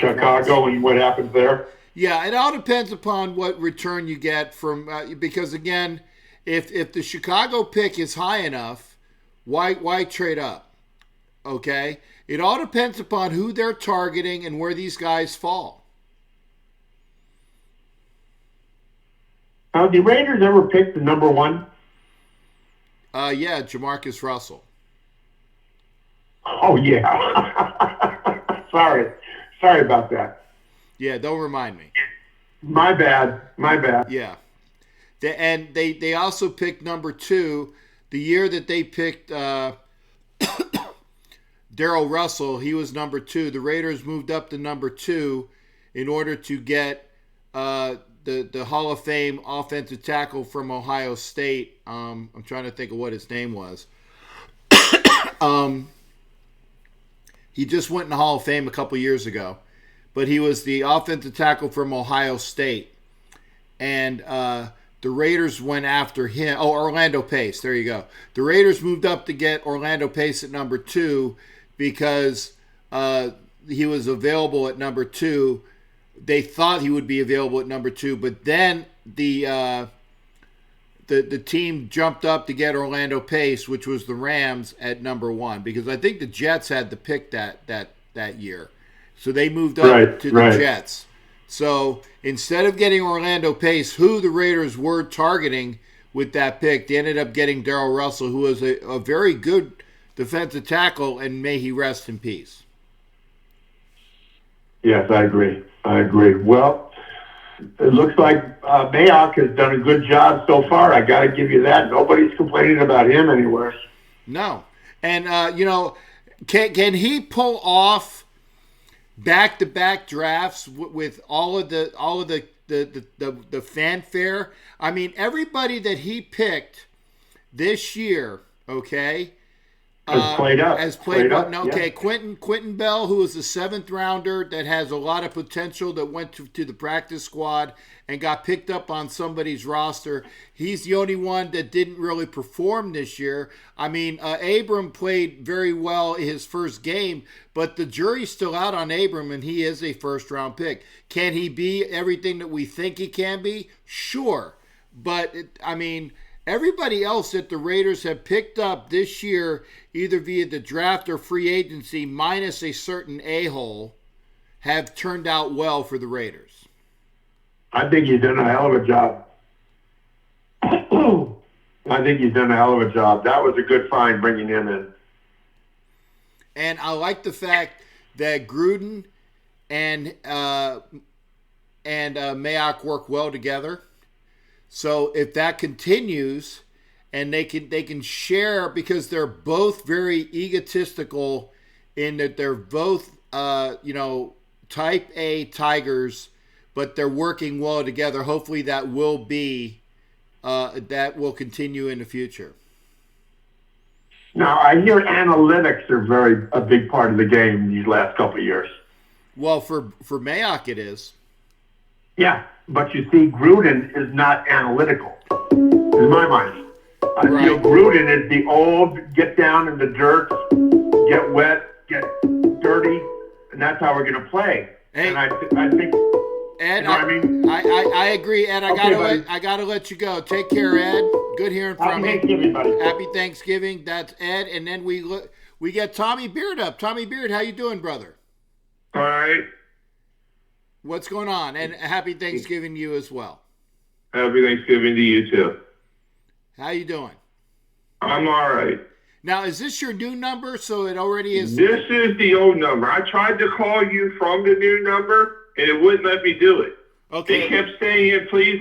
Chicago wants. And what happens there. Yeah, it all depends upon what return you get from because again, if the Chicago pick is high enough, why trade up? Okay, it all depends upon who they're targeting and where these guys fall. The Raiders ever picked the number one? Yeah, Jamarcus Russell. Oh, yeah. Sorry about that. Yeah, don't remind me. My bad. Yeah. And they also picked number 2. The year that they picked Daryl Russell, he was number 2. The Raiders moved up to number 2 in order to get the Hall of Fame offensive tackle from Ohio State. I'm trying to think of what his name was. He just went in the Hall of Fame a couple years ago, but he was the offensive tackle from Ohio State. And the Raiders went after him. Oh, Orlando Pace. There you go. The Raiders moved up to get Orlando Pace at number 2 because he was available at number 2. They thought he would be available at number 2, but then the team jumped up to get Orlando Pace, which was the Rams, at number 1, because I think the Jets had the pick that year. So they moved up to the Jets. So instead of getting Orlando Pace, who the Raiders were targeting with that pick, they ended up getting Daryl Russell, who was a very good defensive tackle, and may he rest in peace. Yes, I agree. Well, it looks like Mayock has done a good job so far. I got to give you that. Nobody's complaining about him anywhere. No. And, can he pull off back-to-back drafts with all of the fanfare? I mean, everybody that he picked this year, okay, has played up. Okay, Quentin Bell, who was a 7th rounder that has a lot of potential, that went to the practice squad and got picked up on somebody's roster. He's the only one that didn't really perform this year. I mean, Abram played very well his first game, but the jury's still out on Abram, and he is a first-round pick. Can he be everything that we think he can be? Sure. But, everybody else that the Raiders have picked up this year, either via the draft or free agency, minus a certain a-hole, have turned out well for the Raiders. I think he's done a hell of a job. That was a good find bringing him in. And I like the fact that Gruden and Mayock work well together. So if that continues, and they can share, because they're both very egotistical in that they're both type A Tigers, but they're working well together. Hopefully that will continue in the future. Now, I hear analytics are a big part of the game these last couple of years. Well, for Mayock it is. Yeah, but you see, Gruden is not analytical, in my mind. Right. Gruden is the old, get down in the dirt, get wet, get dirty, and that's how we're going to play. Hey, and I think... Ed, you know what I mean? I agree, Ed. Okay, I gotta let you go. Take care, Ed. Good hearing from you. Happy Thanksgiving, buddy. Happy Thanksgiving. That's Ed, and then we get Tommy Beard up. Tommy Beard, how you doing, brother? All right. What's going on? And happy Thanksgiving to you as well. Happy Thanksgiving to you too. How you doing? I'm all right. Now, is this your new number? So it already is. This is the old number. I tried to call you from the new number, and it wouldn't let me do it. Okay. They kept saying, please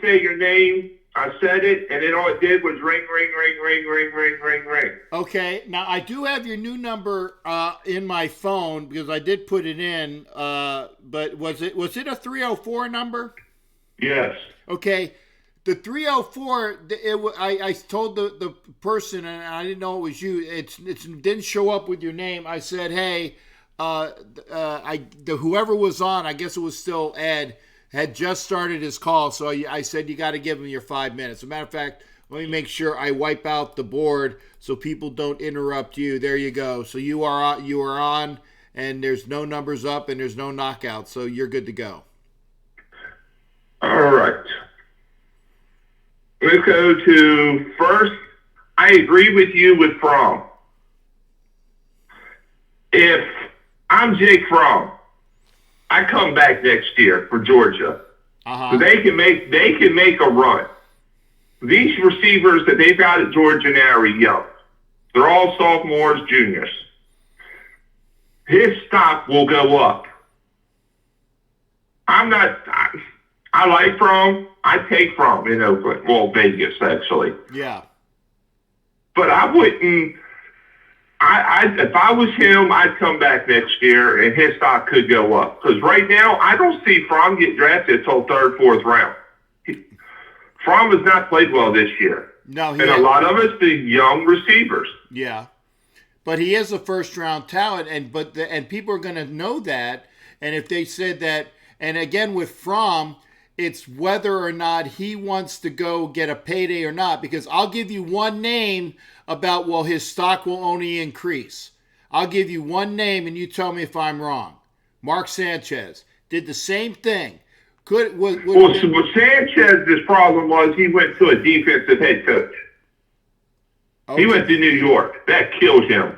say your name. I said it, and then all it did was ring, ring, ring, ring, ring, ring, ring, ring. Okay. Now, I do have your new number in my phone because I did put it in, but was it a 304 number? Yes. Okay. The 304, I told the person, and I didn't know it was you, it didn't show up with your name. I said, hey, whoever was on, I guess it was still Ed, had just started his call, so I said you got to give him your 5 minutes. As a matter of fact, let me make sure I wipe out the board so people don't interrupt you. There you go. So you are on, and there's no numbers up, and there's no knockouts, so you're good to go. All right. Let's go to first. I agree with you with Fromm. If I'm Jake Fromm, I come back next year for Georgia. So they can make a run. These receivers that they've got at Georgia now are young. They're all sophomores, juniors. his stock will go up. I like Fromm. I take Fromm in Oakland. Well, Vegas, actually. Yeah. But I wouldn't. If I was him, I'd come back next year, and his stock could go up. Because right now, I don't see Fromm get drafted until third, fourth round. Fromm has not played well this year. No, and a lot of it's the young receivers. Yeah, but he is a first-round talent, and people are going to know that. And if they said that, and again with Fromm, it's whether or not he wants to go get a payday or not. Because I'll give you one name about, well, his stock will only increase. I'll give you one name, and you tell me if I'm wrong. Mark Sanchez did the same thing. Sanchez's problem was he went to a defensive head coach. Okay. He went to New York. That killed him.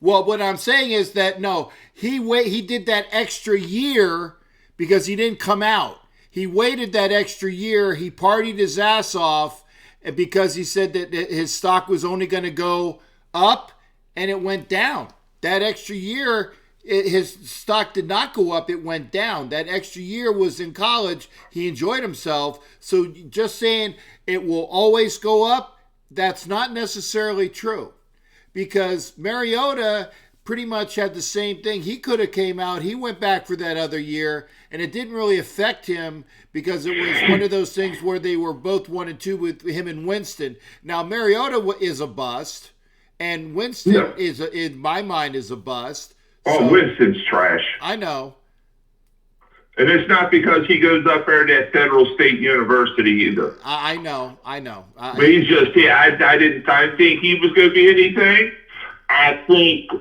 Well, what I'm saying is that, no, he did that extra year because he didn't come out. He waited that extra year. He partied his ass off because he said that his stock was only going to go up, and it went down. That extra year, his stock did not go up. It went down. That extra year was in college. He enjoyed himself. So just saying it will always go up, that's not necessarily true. Because Mariota pretty much had the same thing. He could have came out. He went back for that other year, and it didn't really affect him because it was one of those things where they were both 1-2 with him and Winston. Now, Mariota is a bust, and Winston is, in my mind, is a bust. Oh, Winston's trash. I know. And it's not because he goes up there at Federal State University either. I know. But he's just, I didn't think he was going to be anything. I think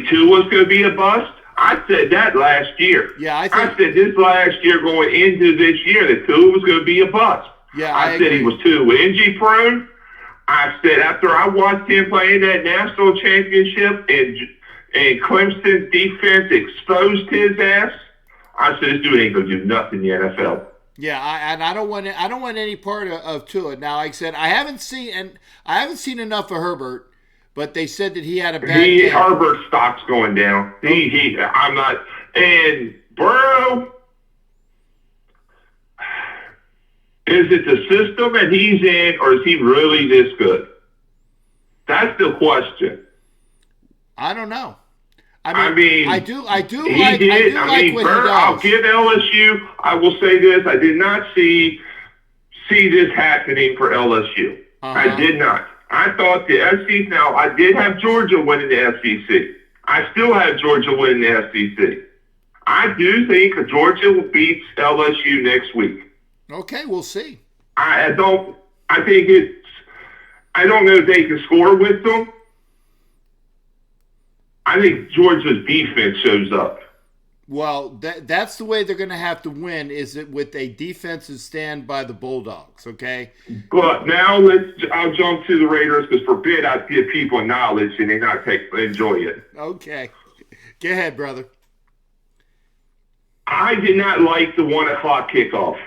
Tua was going to be a bust. I said that last year. Yeah, I said this last year going into this year that Tua was going to be a bust. Yeah, I said he was too injury prone. I said after I watched him play in that national championship and Clemson's defense exposed his ass, I said this dude ain't gonna do nothing in the NFL. Yeah, I don't want any part of Tua. Now, like I said, I haven't seen enough of Herbert, but they said that he had a bad game. Herbert's stock's going down. I'm not. And Burrow, is it the system that he's in, or is he really this good? That's the question. I don't know. I mean, I do like what Burrow, he does. I'll give LSU. I will say this: I did not see this happening for LSU. I did not. I thought the SEC. Now, I did have Georgia winning the SEC. I still have Georgia winning the SEC. I do think Georgia will beat LSU next week. Okay, we'll see. I don't know if they can score with them. I think Georgia's defense shows up. Well, that's the way they're going to have to win, is it with a defensive stand by the Bulldogs, okay? But now I'll jump to the Raiders, because forbid I give people knowledge and they not enjoy it. Okay. Go ahead, brother. I did not like the 1 o'clock kickoff.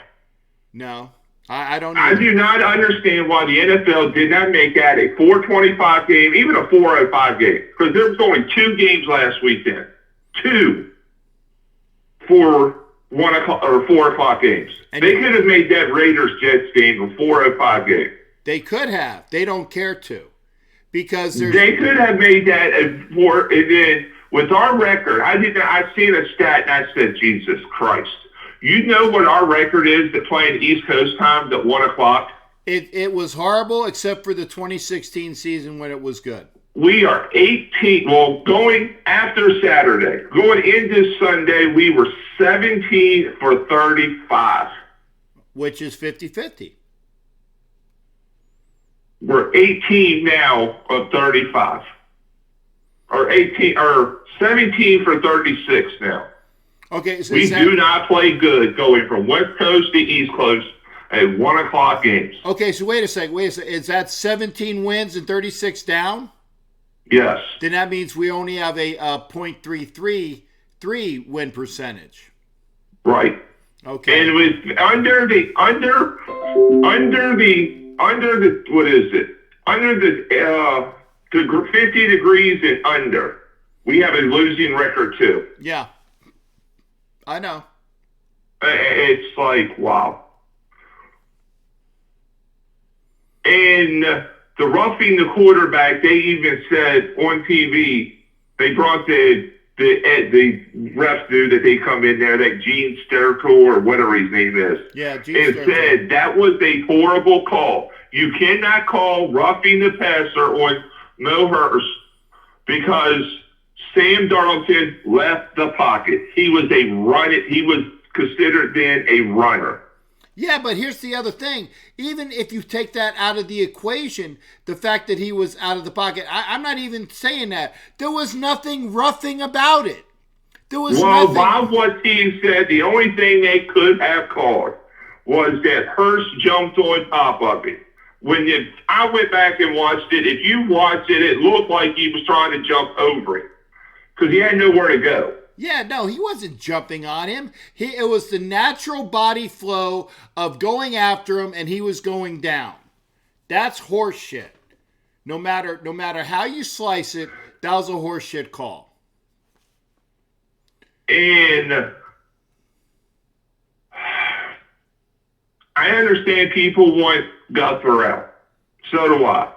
No, I don't know. I do not understand why the NFL did not make that a 4:25 game, even a 4:05 game, because there was only 2 games last weekend. 2 for 1 o'clock or 4 o'clock games. And they could have made that Raiders-Jets game a 4:05 game. They could have. They don't care to, because they could have made that a 4. And then with our record, I seen a stat and I said, Jesus Christ. You know what our record is to playing East Coast times at 1 o'clock? It was horrible, except for the 2016 season when it was good. We are 18. Well, going after Saturday, going into Sunday, we were 17 for 35. Which is 50-50. We're 18 now of 35. Or 17 for 36 now. Okay, so we do not play good going from West Coast to East Coast at 1 o'clock games. Okay, so wait a second. Is that 17 wins and 36 down? Yes. Then that means we only have a .333 win percentage. Right. Okay. And it was under the what is it? Under the 50 degrees and under. We have a losing record too. Yeah, I know. It's like, wow. And the roughing the quarterback, they even said on TV, they brought the ref dude that they come in there, that Gene Sterkel or whatever his name is. Yeah, Gene and Sterkel. Said that was a horrible call. You cannot call roughing the passer on Mo Hurst because Sam Darnold left the pocket. He was a runner. He was considered then a runner. Yeah, but here's the other thing. Even if you take that out of the equation, the fact that he was out of the pocket, I'm not even saying that. There was nothing roughing about it. There was nothing. Bob, what team said, the only thing they could have called was that Hurst jumped on top of it. I went back and watched it. If you watched it, it looked like he was trying to jump over it because he had nowhere to go. Yeah, no, he wasn't jumping on him. It was the natural body flow of going after him, and he was going down. That's horse shit. No matter how you slice it, that was a horse shit call. And I understand people want Guthrie out. So do I.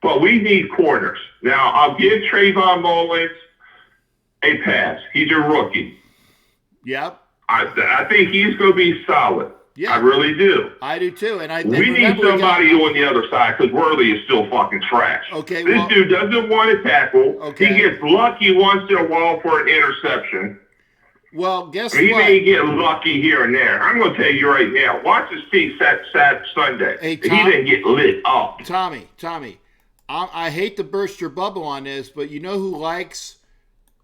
But we need corners. Now, I'll give Trayvon Mullins a pass. He's a rookie. Yep. I think he's going to be solid. Yeah. I really do. I do too. We need somebody on the other side because Worley is still fucking trash. Okay. This dude doesn't want to tackle. Okay. He gets lucky once in a while for an interception. Well, guess He what? may get lucky here and there. I'm going to tell you right now. Watch his team Saturday, Sunday. Hey, he didn't get lit up. Tommy, I hate to burst your bubble on this, but you know who likes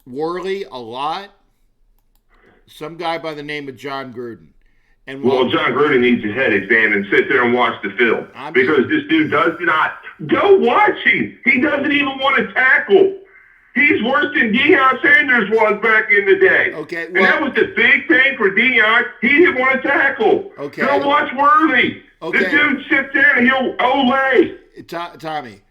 Worley a lot? Some guy by the name of John Gruden. And Well, John Gruden needs his head examined and sit there and watch the film because this dude does not. Go watch him. He doesn't even want to tackle. He's worse than Deion Sanders was back in the day. Okay, and that was the big thing for Deion. He didn't want to tackle. Okay. Go watch Worthy. Okay. This dude sits there and he'll olay. Tommy,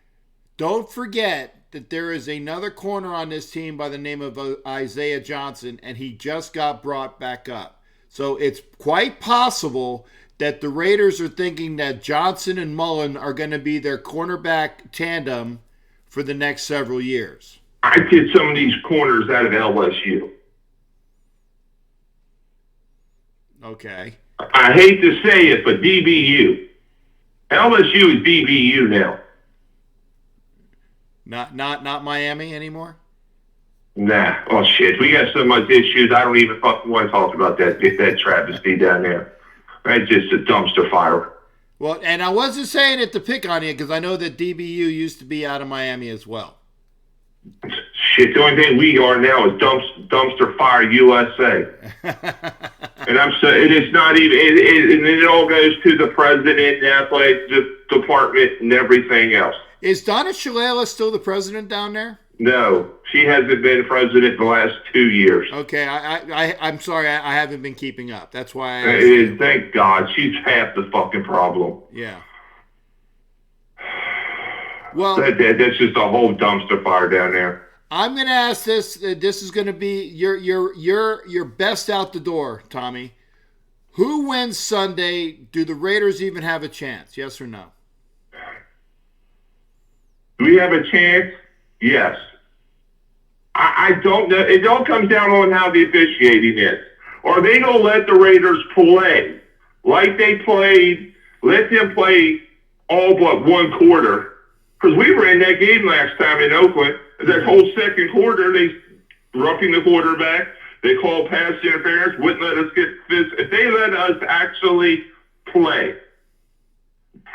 don't forget that there is another corner on this team by the name of Isaiah Johnson, and he just got brought back up. So it's quite possible that the Raiders are thinking that Johnson and Mullen are going to be their cornerback tandem for the next several years. I get some of these corners out of LSU. Okay. I hate to say it, but DBU. LSU is DBU now. Not Miami anymore? Nah. Oh, shit. We got so much issues, I don't even fucking want to talk about that travesty down there. That's just a dumpster fire. Well, and I wasn't saying it to pick on you because I know that DBU used to be out of Miami as well. Shit, the only thing we are now is dumpster fire USA. And I'm saying it's not even, and it all goes to the president, the athletic department, and everything else. Is Donna Shalala still the president down there? No, she hasn't been president the last 2 years. Okay, I'm sorry, I haven't been keeping up. That's why I asked you. Thank God, she's half the fucking problem. Yeah. Well, that's just a whole dumpster fire down there. I'm going to ask this. This is going to be your best out the door, Tommy. Who wins Sunday? Do the Raiders even have a chance? Yes or no? Do we have a chance? Yes. I don't know. It all comes down on how the officiating is. Are they going to let the Raiders play like they played, let them play all but one quarter? Because we were in that game last time in Oakland. That whole second quarter, they roughing the quarterback. They called pass interference, wouldn't let us get this. If they let us actually play,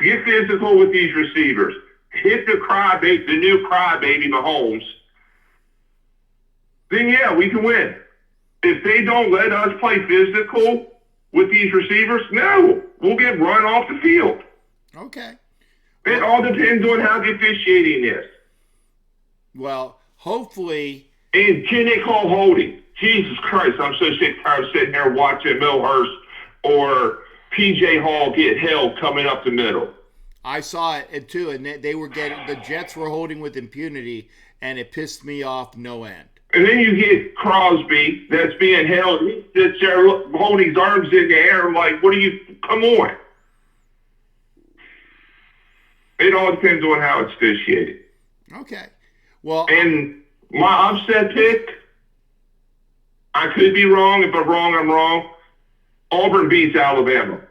get physical with these receivers, hit the new crybaby Mahomes, then yeah, we can win. If they don't let us play physical with these receivers, no, we'll get run off the field. Okay. It all depends on how the officiating is. Well, hopefully. And can they call holding? Jesus Christ, I'm so sick and tired of sitting there watching Mel Hurst or P.J. Hall get held coming up the middle. I saw it too, and they were getting, the Jets were holding with impunity, and it pissed me off no end. And then you get Crosby that's being held. He sits there holding his arms in the air like, what are you, come on. It all depends on how it's officiated. Okay. Well, and my upset pick, I could be wrong. If I'm wrong, I'm wrong. Auburn beats Alabama.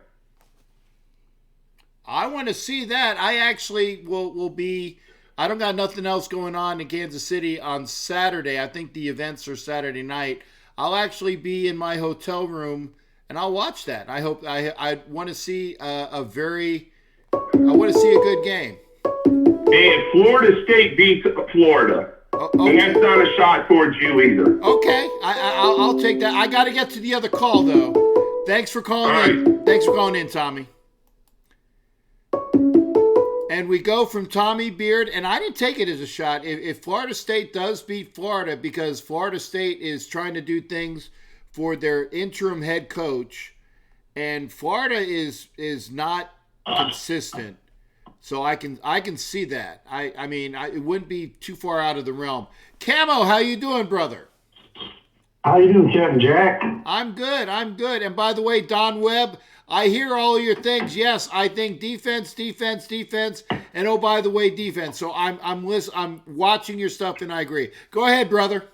I want to see that. I actually will be. I don't got nothing else going on in Kansas City on Saturday. I think the events are Saturday night. I'll actually be in my hotel room and I'll watch that. I hope. I want to see I want to see a good game. And Florida State beats Florida. Okay. And that's not a shot towards you either. Okay, I'll take that. I got to get to the other call though. Thanks for calling in. Thanks for calling in, Tommy. And we go from Tommy Beard, and I didn't take it as a shot. If Florida State does beat Florida, because Florida State is trying to do things for their interim head coach, and Florida is not consistent, so I can see that. I mean, it wouldn't be too far out of the realm. Camo, how you doing, brother? How you doing, Captain Jack? I'm good. And by the way, Don Webb, I hear all of your things. Yes, I think defense, and oh, by the way, defense. So I'm watching your stuff, and I agree. Go ahead, brother.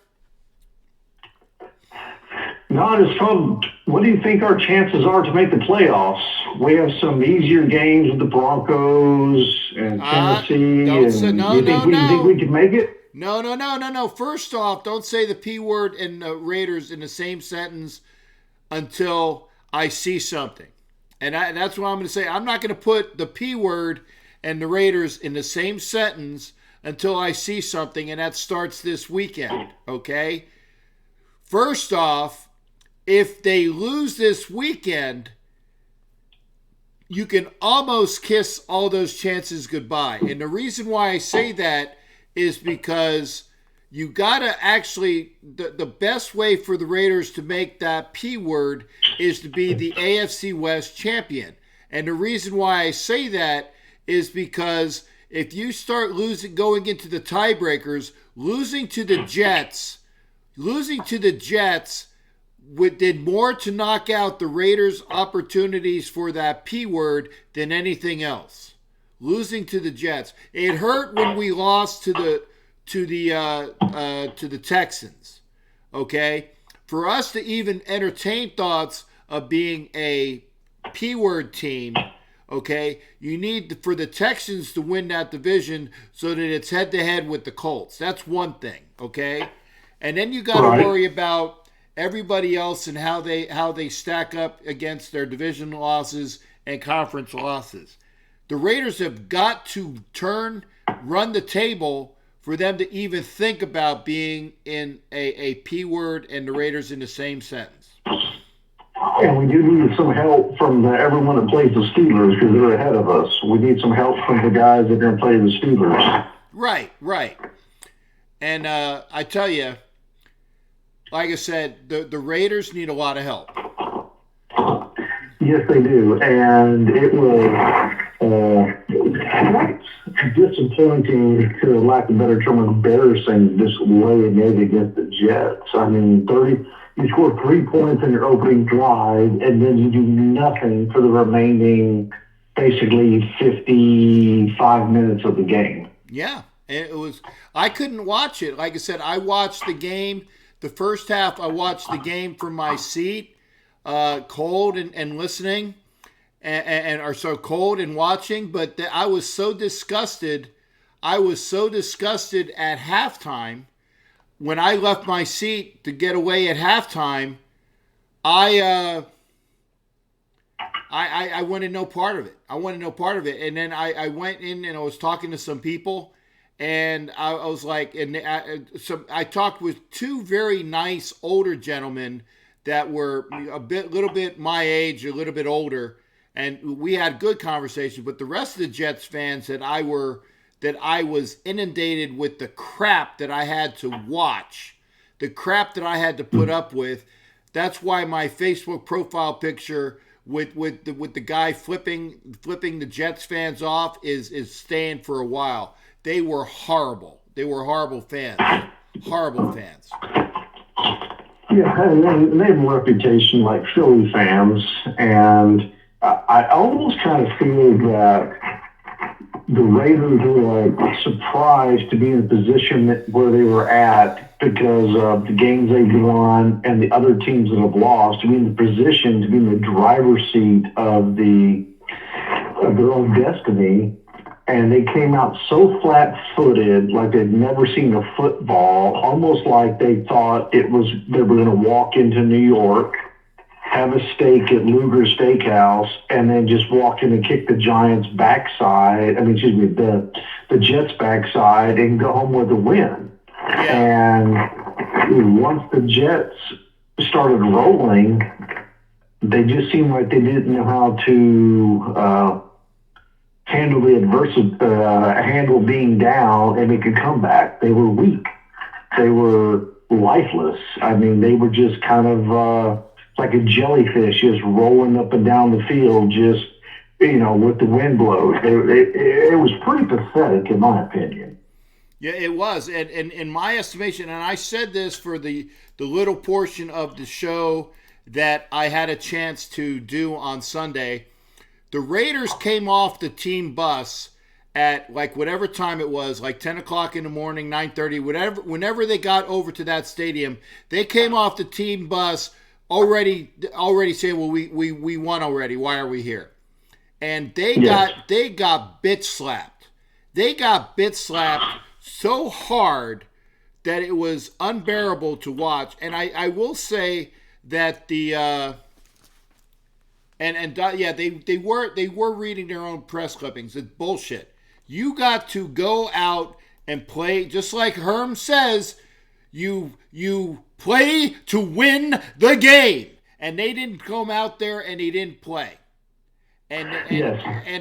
Not as fun. What do you think our chances are to make the playoffs? We have some easier games with the Broncos and Tennessee. You think we can make it? No. First off, don't say the P word and Raiders in the same sentence until I see something. And that's what I'm going to say. I'm not going to put the P word and the Raiders in the same sentence until I see something, and that starts this weekend, okay? First off, if they lose this weekend, you can almost kiss all those chances goodbye. And the reason why I say that is because you got to actually, the best way for the Raiders to make that P word is to be the AFC West champion. And the reason why I say that is because if you start going into the tiebreakers, losing to the Jets did more to knock out the Raiders' opportunities for that P word than anything else. Losing to the Jets. It hurt when we lost to the Texans, okay? For us to even entertain thoughts of being a P-word team, okay, you need for the Texans to win that division so that it's head-to-head with the Colts. That's one thing, okay? And then you got to worry about everybody else and how they stack up against their division losses and conference losses. The Raiders have got to run the table for them to even think about being in a P word and the Raiders in the same sentence. And we do need some help from everyone that plays the Steelers because they're ahead of us. We need some help from the guys that are going to play the Steelers. Right. And I tell you, like I said, the Raiders need a lot of help. Yes, they do. And it was disappointing, to lack of a better term, embarrassing this way it made against the Jets. I mean, you score 3 points in your opening drive, and then you do nothing for the remaining, basically, 55 minutes of the game. Yeah, it was. I couldn't watch it. Like I said, I watched the game. The first half, I watched the game from my seat, cold and listening, or so cold and watching. But I was so disgusted. I was so disgusted at halftime. When I left my seat to get away at halftime, I wanted no part of it. I wanted no part of it. And then I went in and I was talking to some people, and I was like, I talked with two very nice older gentlemen that were little bit my age, a little bit older, and we had good conversation. But the rest of the Jets fans that I was inundated with the crap that I had to watch, the crap that I had to put up with. That's why my Facebook profile picture with the guy flipping the Jets fans off is staying for a while. They were horrible. They were horrible fans. Horrible fans. Yeah, and they have a reputation like Philly fans, and I almost kind of feel that the Raiders were like surprised to be in the position where they were at because of the games they've won and the other teams that have lost, to be in the position to be in the driver's seat of their own destiny. And they came out so flat-footed, like they'd never seen a football, almost like they thought they were going to walk into New York, have a steak at Luger's Steakhouse, and then just walk in and kick the Giants' backside. The Jets' backside, and go home with a win. And once the Jets started rolling, they just seemed like they didn't know how to handle the adversity, handle being down and make a comeback. They were weak. They were lifeless. I mean, they were just kind of like a jellyfish, just rolling up and down the field, just, with the wind blows. It was pretty pathetic, in my opinion. Yeah, it was. And in my estimation, and I said this for the little portion of the show that I had a chance to do on Sunday, the Raiders came off the team bus at like whatever time it was, like 10 o'clock in the morning, 9:30, whenever they got over to that stadium, they came off the team bus already saying, well, we won already. Why are we here? And they got bit slapped. They got bit slapped so hard that it was unbearable to watch. And I will say that they were reading their own press clippings. It's bullshit. You got to go out and play, just like Herm says, you play to win the game. And they didn't come out there and they didn't play. And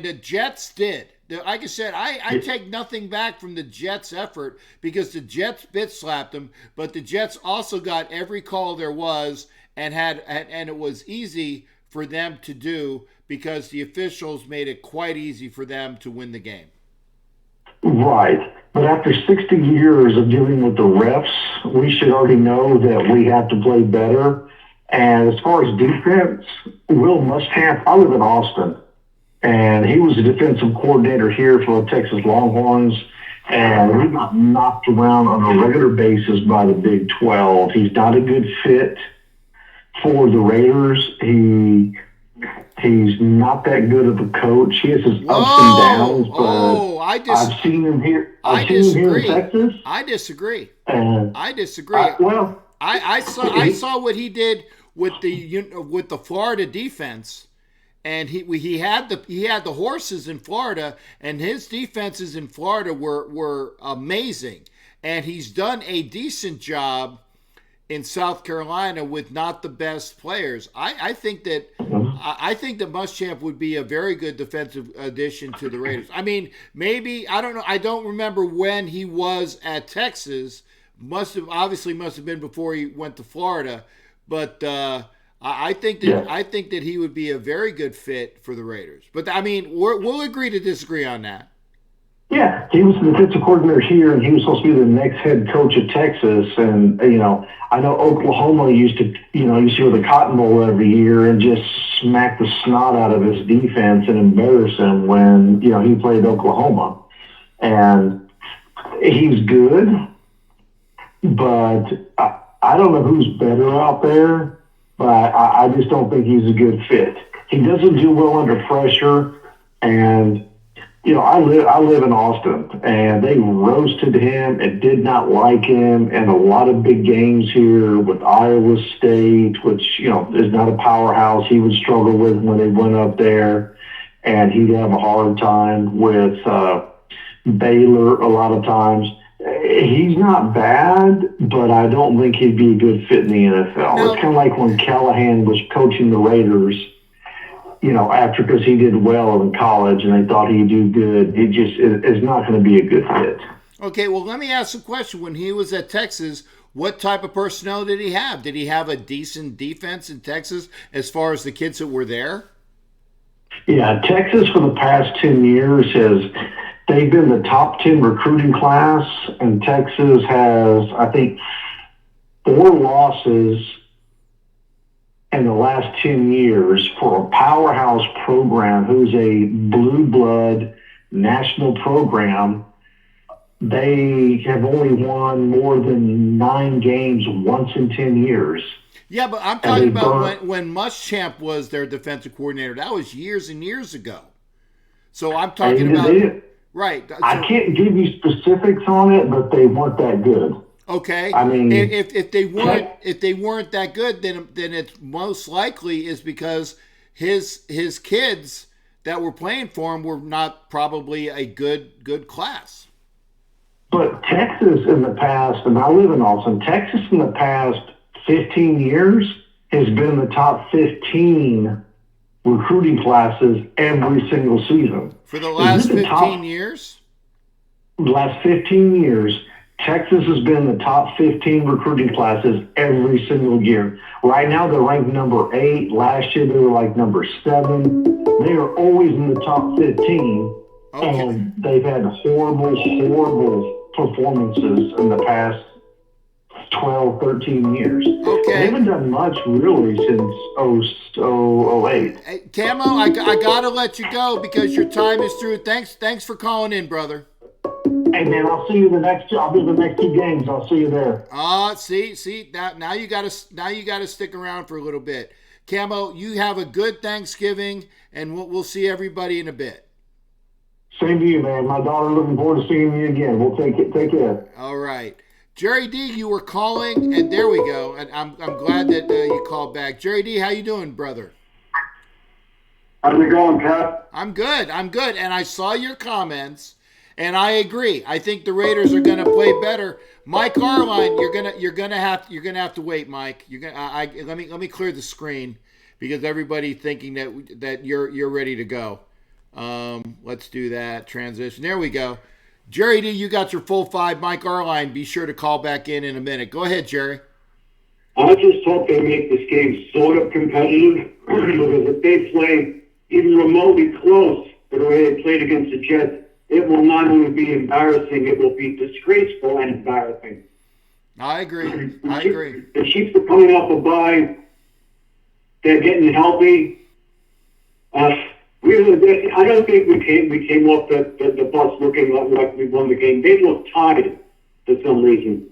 the Jets did. Like I said, I take nothing back from the Jets' effort because the Jets bit slapped them, but the Jets also got every call there was and it was easy for them to do because the officials made it quite easy for them to win the game. Right. But after 60 years of dealing with the refs, we should already know that we have to play better. And as far as defense, Will Muschamp, I live in Austin, and he was the defensive coordinator here for the Texas Longhorns, and he got knocked around on a regular basis by the Big 12. He's not a good fit for the Raiders. He's not that good of a coach. He has his ups and downs, but I've seen him here. I've seen him here in Texas. I disagree. I disagree. I saw what he did with the Florida defense, and he had the horses in Florida, and his defenses in Florida were amazing, and he's done a decent job in South Carolina with not the best players. I think that Muschamp would be a very good defensive addition to the Raiders. I mean, maybe, I don't know. I don't remember when he was at Texas. Must have been before he went to Florida. But I think that he would be a very good fit for the Raiders. But I mean, we'll agree to disagree on that. Yeah, he was the defensive coordinator here, and he was supposed to be the next head coach of Texas. And I know Oklahoma used to go to the Cotton Bowl every year and just smack the snot out of his defense and embarrass him when he played Oklahoma. And he's good, but I don't know who's better out there. But I just don't think he's a good fit. He doesn't do well under pressure, and I live in Austin, and they roasted him and did not like him, and a lot of big games here with Iowa State, which is not a powerhouse. He would struggle with when they went up there, and he'd have a hard time with Baylor a lot of times. He's not bad, but I don't think he'd be a good fit in the NFL. No. It's kind of like when Callahan was coaching the Raiders. Because he did well in college and they thought he'd do good, it just is not going to be a good fit. Okay, well, let me ask a question. When he was at Texas, what type of personnel did he have? Did he have a decent defense in Texas as far as the kids that were there? Yeah, Texas for the past 10 years has They've been the top 10 recruiting class, and Texas has, I think, 4 losses in the last 10 years for a powerhouse program who's a blue blood national program. They have only won more than 9 games once in 10 years. Yeah, but I'm talking about when Muschamp was their defensive coordinator. That was years and years ago. So I'm talking about right. So, I can't give you specifics on it, but they weren't that good. Okay. I mean, if they weren't that good, then it's most likely is because his kids that were playing for him were not probably a good class. But Texas in the past, and I live in Austin, Texas in the past 15 years has been in the top 15 recruiting classes every single season. For the last 15 years? Last 15 years, Texas has been in the top 15 recruiting classes every single year. Right now, they're ranked number 8. Last year, they were like number 7. They are always in the top 15. Okay. And they've had horrible performances in the past 12, 13 years. Okay. They haven't done much really since 08. Hey, Camo, I got to let you go because your time is through. Thanks for calling in, brother. Hey man, I'll see you I'll do the next 2 games. I'll see you there. See now you gotta stick around for a little bit. Camo, you have a good Thanksgiving, and we'll see everybody in a bit. Same to you, man. My daughter looking forward to seeing you again. We'll take care. All right. Jerry D, you were calling, and there we go. And I'm glad that you called back. Jerry D, how you doing, brother? How's it going, Pat? I'm good. And I saw your comments, and I agree. I think the Raiders are going to play better. Mike Arline, you're gonna have to wait, Mike. Let me clear the screen because everybody thinking that you're ready to go. Let's do that transition. There we go. Jerry D, you got your full 5. Mike Arline, be sure to call back in a minute. Go ahead, Jerry. I just hope they make this game sort of competitive because if they play even remotely close to the way they played against the Jets, it will not only be embarrassing, it will be disgraceful and embarrassing. I agree. The Chiefs are coming off a bye. They're getting healthy. I don't think we came off the bus looking like we won the game. They looked tired for some reason.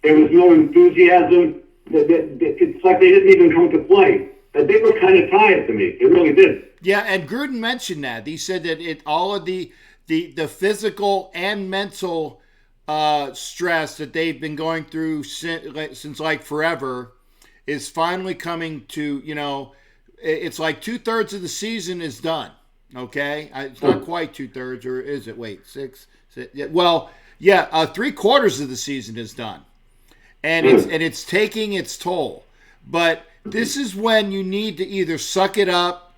There was no enthusiasm. It's like they didn't even come to play. They were kind of tired to me. They really did. Yeah, and Gruden mentioned that. He said that all of the physical and mental stress that they've been going through since like forever is finally coming to, it's like 2/3 of the season is done. Okay, it's not quite 2/3, or is it? Wait, 6. Well, yeah, 3/4 of the season is done, and it's taking its toll. But this is when you need to either suck it up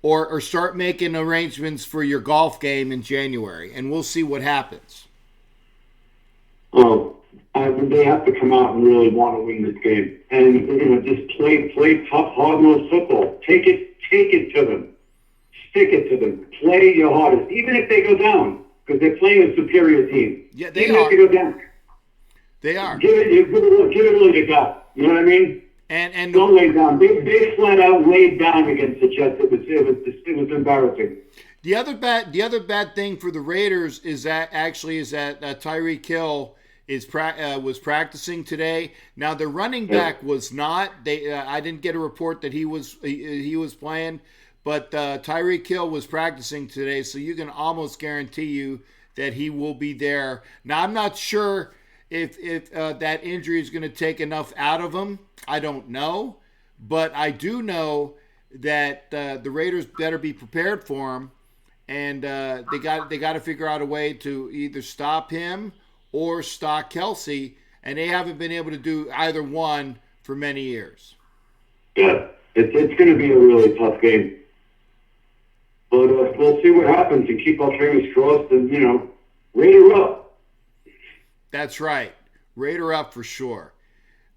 or start making arrangements for your golf game in January, and we'll see what happens. Well, they have to come out and really want to win this game, and just play tough, hard-nosed football. Take it to them, stick it to them. Play your hardest, even if they go down, because they're playing a superior team. Yeah, they even are. If they go down, they are. Give it all you got. You know what I mean? And don't lay down. They flat out laid down against the Jets. It was embarrassing. The other bad thing for the Raiders is that Tyreek Hill was practicing today. Now the running back was not. I didn't get a report that he was playing, but Tyreek Hill was practicing today, so you can almost guarantee you that he will be there. Now I'm not sure if that injury is going to take enough out of him. I don't know, but I do know that the Raiders better be prepared for him, and they got to figure out a way to either stop him or stop Kelsey, and they haven't been able to do either one for many years. Yeah, it's going to be a really tough game, but we'll see what happens and keep our fingers crossed and Raider up. That's right, Raider up for sure.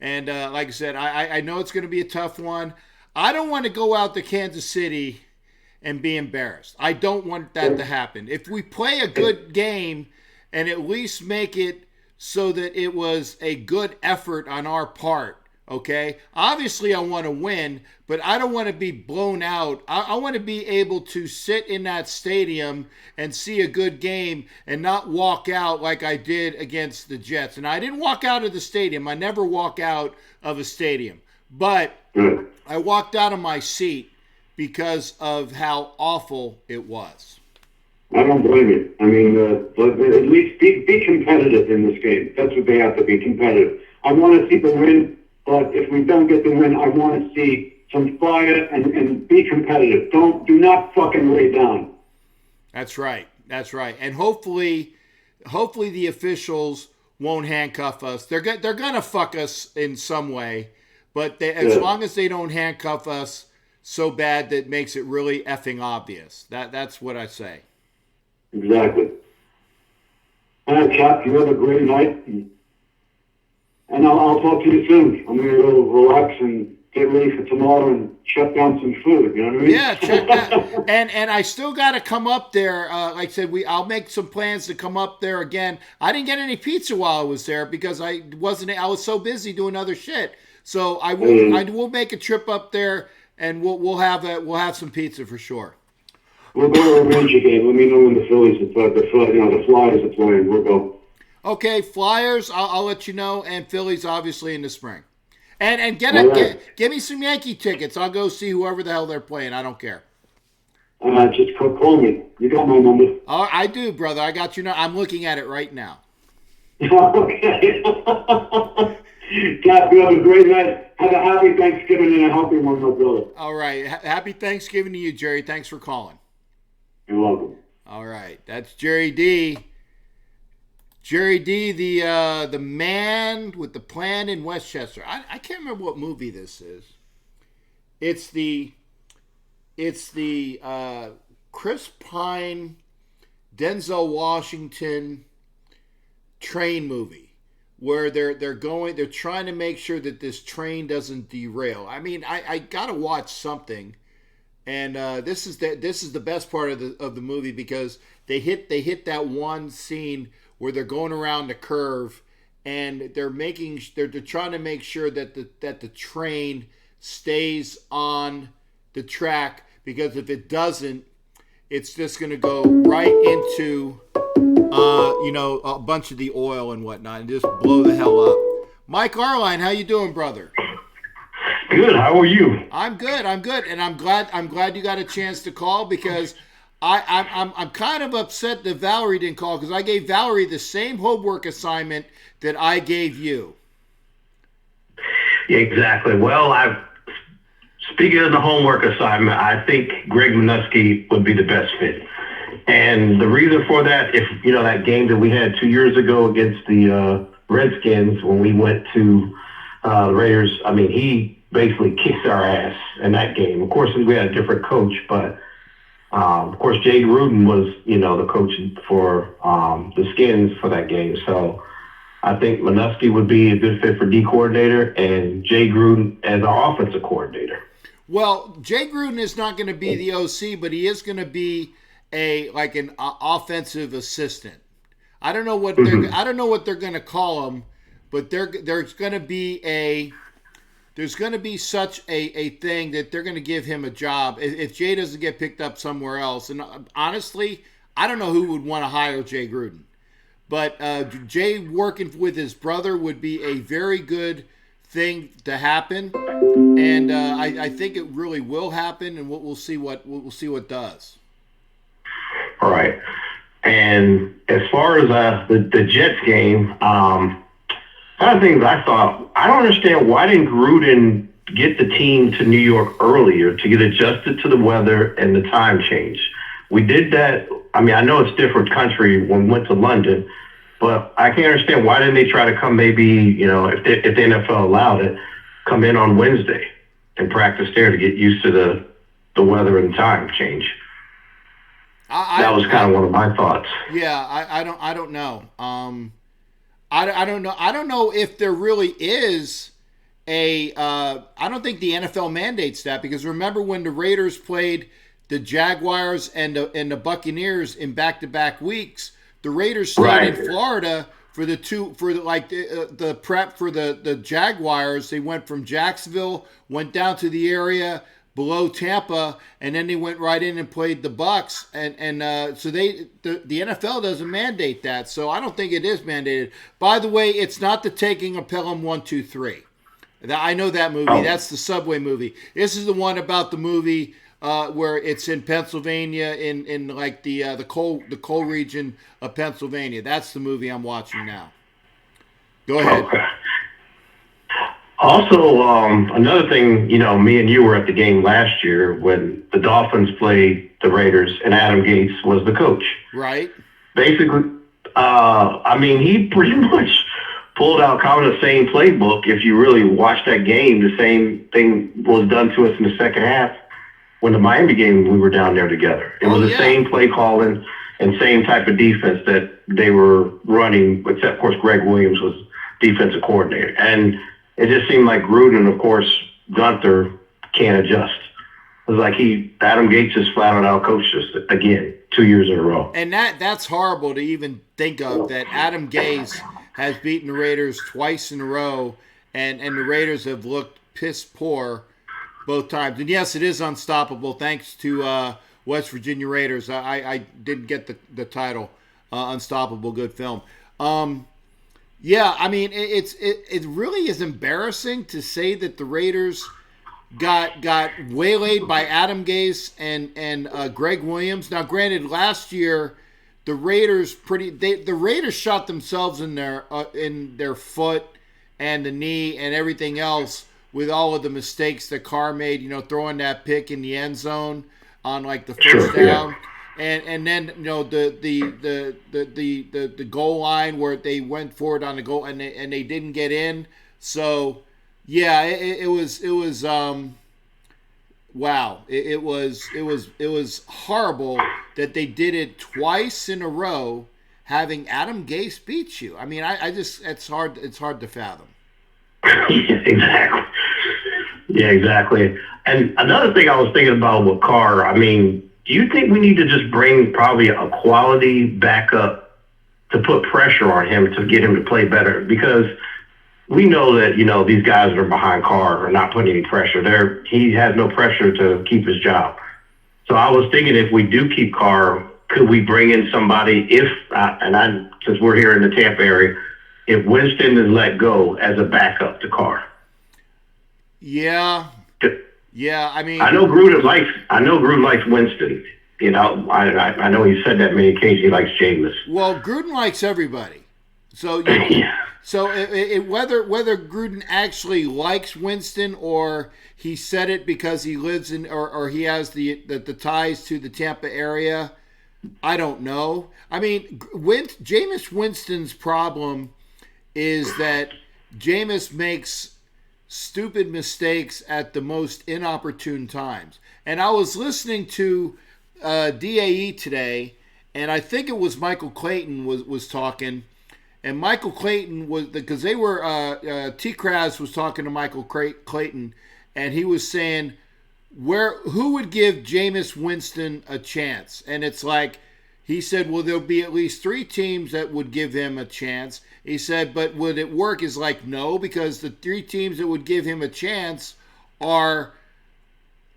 And like I said, I know it's going to be a tough one. I don't want to go out to Kansas City and be embarrassed. I don't want that to happen. If we play a good game and at least make it so that it was a good effort on our part, okay? Obviously, I want to win, but I don't want to be blown out. I want to be able to sit in that stadium and see a good game and not walk out like I did against the Jets. And I didn't walk out of the stadium. I never walk out of a stadium. But I walked out of my seat because of how awful it was. I don't blame you. I mean, but at least be competitive in this game. That's what they have to be, competitive. I want to see the win, but if we don't get the win, I want to see some fire and be competitive. Do not fucking lay down. That's right. That's right. And hopefully the officials won't handcuff us. They're gonna fuck us in some way, but as long as they don't handcuff us so bad that makes it really effing obvious. That's what I say. Exactly. All right, Chuck, you have a great night. And I'll talk to you soon. I'm going to go relax and get ready for tomorrow and shut down some food. You know what I mean? Yeah, check that. And I still got to come up there. Like I said, I'll make some plans to come up there again. I didn't get any pizza while I was there because I was so busy doing other shit. So I will make a trip up there and we'll have some pizza for sure. We'll go to a Ranger game. Let me know when the Phillies the Flyers are playing. We'll go. Okay, Flyers, I'll let you know, and Phillies obviously in the spring. And give me some Yankee tickets. I'll go see whoever the hell they're playing. I don't care. Just call me. You got my number. Oh, I do, brother. I got you now. I'm looking at it right now. Okay. Cap, you have a great night. Have a happy Thanksgiving and a healthy one, my brother. All right. Happy Thanksgiving to you, Jerry. Thanks for calling. You're welcome. All right. That's Jerry D. Jerry D, the man with the plan in Westchester. I can't remember what movie this is. It's the Chris Pine, Denzel Washington train movie where they're trying to make sure that this train doesn't derail. I mean, I gotta watch something, and this is the best part of the movie because they hit that one scene where they're going around the curve and they're trying to make sure that the train stays on the track, because if it doesn't, it's just going to go right into a bunch of the oil and whatnot and just blow the hell up. Mike Arline, how you doing, brother? Good. How are you? I'm good, and I'm glad you got a chance to call, because I'm kind of upset that Valerie didn't call, because I gave Valerie the same homework assignment that I gave you. Exactly. Well, speaking of the homework assignment, I think Greg Minuski would be the best fit. And the reason for that, if that game that we had 2 years ago against the Redskins when we went to the Raiders, I mean, he basically kicked our ass in that game. Of course, we had a different coach, but of course, Jay Gruden was, the coach for the Skins for that game. So I think Minuski would be a good fit for D coordinator and Jay Gruden as our offensive coordinator. Well, Jay Gruden is not going to be the OC, but he is going to be an offensive assistant. I don't know what they're going to call him, but there's going to be such a thing that they're going to give him a job if Jay doesn't get picked up somewhere else. And honestly, I don't know who would want to hire Jay Gruden, but Jay working with his brother would be a very good thing to happen, and I think it really will happen, and we'll see what does. All right, and as far as the Jets game, one of the things I thought, I don't understand, why didn't Gruden get the team to New York earlier to get adjusted to the weather and the time change? We did that. I mean, I know it's different country when we went to London, but I can't understand why didn't they try to come maybe, if the NFL allowed it, come in on Wednesday and practice there to get used to the weather and time change. That was kind of one of my thoughts. Yeah, I don't know. I don't know. I don't know if there really is I don't think the NFL mandates that, because remember when the Raiders played the Jaguars and the Buccaneers in back-to-back weeks. The Raiders stayed in Florida for the prep for the Jaguars. They went from Jacksonville, went down to the area below Tampa, and then they went right in and played the Bucs. So the NFL doesn't mandate that. So I don't think it is mandated. By the way, it's not the Taking of Pelham 1, 2, 3. I know that movie. Oh. That's the subway movie. This is the one about the movie where it's in Pennsylvania, in like the coal region of Pennsylvania. That's the movie I'm watching now. Go ahead. Okay. Also, another thing, me and you were at the game last year when the Dolphins played the Raiders and Adam Gates was the coach. Right. Basically, he pretty much pulled out kind of the same playbook. If you really watch that game, the same thing was done to us in the second half when the Miami game, we were down there together. It was the same play calling and same type of defense that they were running, except, of course, Greg Williams was defensive coordinator. And it just seemed like Gruden, of course, Gunther can't adjust. It was like Adam Gates just flat out coached us again 2 years in a row. And that's horrible to even think of, that Adam Gates has beaten the Raiders twice in a row, and the Raiders have looked piss poor both times. And yes, it is unstoppable thanks to West Virginia Raiders. I didn't get the title, Unstoppable, good film. It really is embarrassing to say that the Raiders got waylaid by Adam Gase and Greg Williams. Now, granted, last year the Raiders shot themselves in their foot and the knee and everything else with all of the mistakes that Carr made. Throwing that pick in the end zone on like the first down. And then the goal line where they went forward on the goal and they didn't get in. So yeah, it was wow. It was horrible that they did it twice in a row, having Adam Gase beat you. I mean, it's hard to fathom. Exactly. Yeah, exactly. And another thing I was thinking about with Carr, do you think we need to just bring probably a quality backup to put pressure on him to get him to play better? Because we know that, these guys that are behind Carr are not putting any pressure. He has no pressure to keep his job. So I was thinking, if we do keep Carr, could we bring in somebody since we're here in the Tampa area, if Winston is let go as a backup to Carr? Yeah. Yeah, I know Gruden likes Winston. I know he said that many occasions. He likes Jameis. Well, Gruden likes everybody. So whether Gruden actually likes Winston or he said it because he lives in or he has the ties to the Tampa area, I don't know. Jameis Winston's problem is that Jameis makes stupid mistakes at the most inopportune times. And I was listening to DAE today, and I think it was Michael Clayton was talking, and Michael Clayton was, because they were T-Kraz was talking to Michael Clayton, and he was saying who would give Jameis Winston a chance? And it's like, he said, well, there'll be at least 3 teams that would give him a chance. He said, but would it work? Is like, no, because the 3 teams that would give him a chance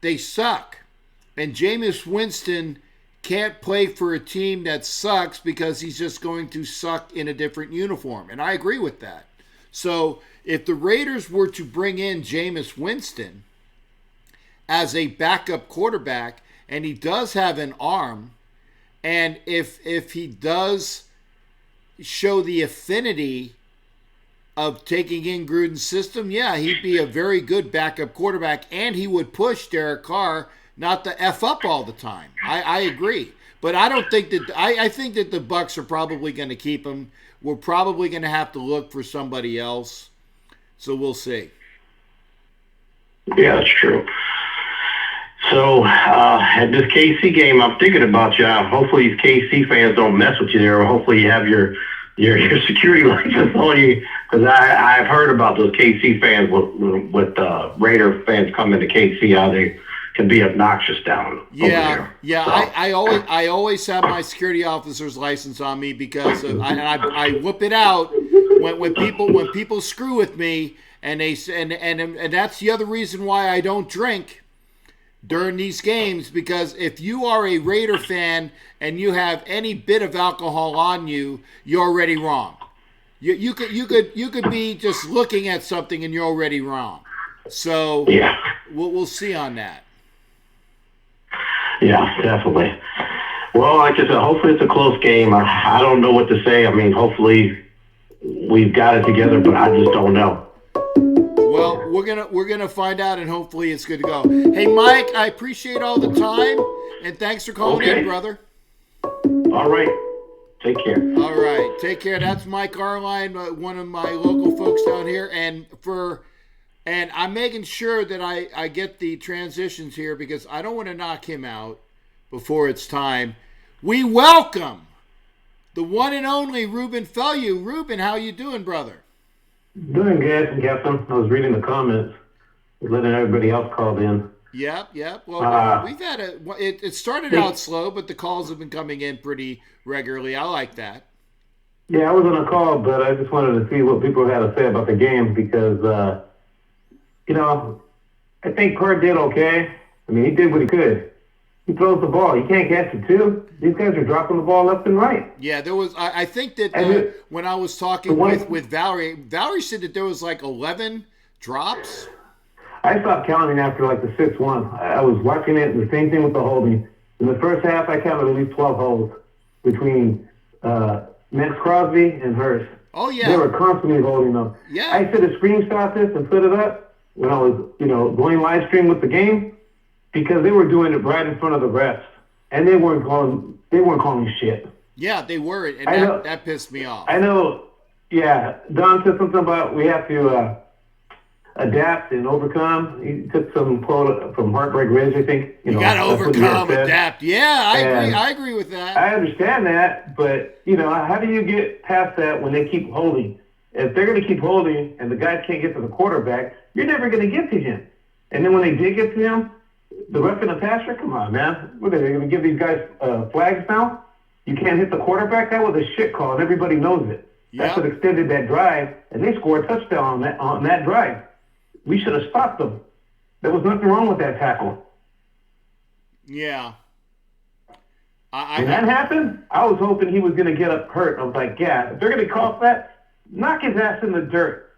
they suck. And Jameis Winston can't play for a team that sucks because he's just going to suck in a different uniform. And I agree with that. So if the Raiders were to bring in Jameis Winston as a backup quarterback, and he does have an arm, and if he does show the affinity of taking in Gruden's system, yeah, he'd be a very good backup quarterback, and he would push Derek Carr not to F up all the time. I agree. But I don't think that – I think that the Bucs are probably going to keep him. We're probably going to have to look for somebody else. So we'll see. Yeah, that's true. So at this KC game, I'm thinking about you. Hopefully these KC fans don't mess with you there, or hopefully you have your security license on you, because I've heard about those KC fans with Raider fans coming to KC, how can be obnoxious down over there. Yeah. So. I always have my security officer's license on me because I whoop it out when people screw with me, and that's the other reason why I don't drink during these games, because if you are a Raider fan and you have any bit of alcohol on you, you're already wrong. You could be just looking at something and you're already wrong. So yeah, we'll see on that. Yeah, definitely. Well, like I said, hopefully it's a close game. I don't know what to say. I mean, hopefully we've got it together, but I just don't know. Well, we're gonna find out, and hopefully it's good to go. Hey, Mike, I appreciate all the time, and thanks for calling in, brother. All right. Take care. All right. Take care. That's Mike Arline, one of my local folks down here. And I'm making sure that I get the transitions here because I don't want to knock him out before it's time. We welcome the one and only Ruben Fellew. Ruben, how you doing, brother? Doing good, Captain. I was reading the comments, letting everybody else call in. Yep. Well, we've had it started out slow, but the calls have been coming in pretty regularly. I like that. Yeah, I was on a call, but I just wanted to see what people had to say about the game because, I think Card did okay. I mean, he did what he could. He throws the ball. He can't catch it, too. These guys are dropping the ball left and right. Yeah, there was. I think that when I was talking with Valerie said that there was like 11 drops. I stopped counting after like the 6-1. I was watching it, and the same thing with the holding. In the first half, I counted at least 12 holds between Max Crosby and Hurst. Oh, yeah. They were constantly holding them. Yeah. I should have screenshot this and put it up when I was, going live stream with the game because they were doing it right in front of the refs, and they weren't calling shit. Yeah, they were, and that pissed me off. I know. Yeah, Don said something about we have to adapt and overcome. He took some quote from Heartbreak Ridge, I think. You got to overcome, adapt. Yeah, I agree with that. I understand that, but, how do you get past that when they keep holding? If they're going to keep holding and the guys can't get to the quarterback, you're never going to get to him. And then when they did get to him, the ref and the passer, come on, man. What are they going to give these guys flags now? You can't hit the quarterback? That was a shit call, and everybody knows it. Yep. That's what extended that drive, and they scored a touchdown on that drive. We should have stopped them. There was nothing wrong with that tackle. Yeah. When that happened, I was hoping he was going to get up hurt. I was like, yeah, if they're going to call that, knock his ass in the dirt.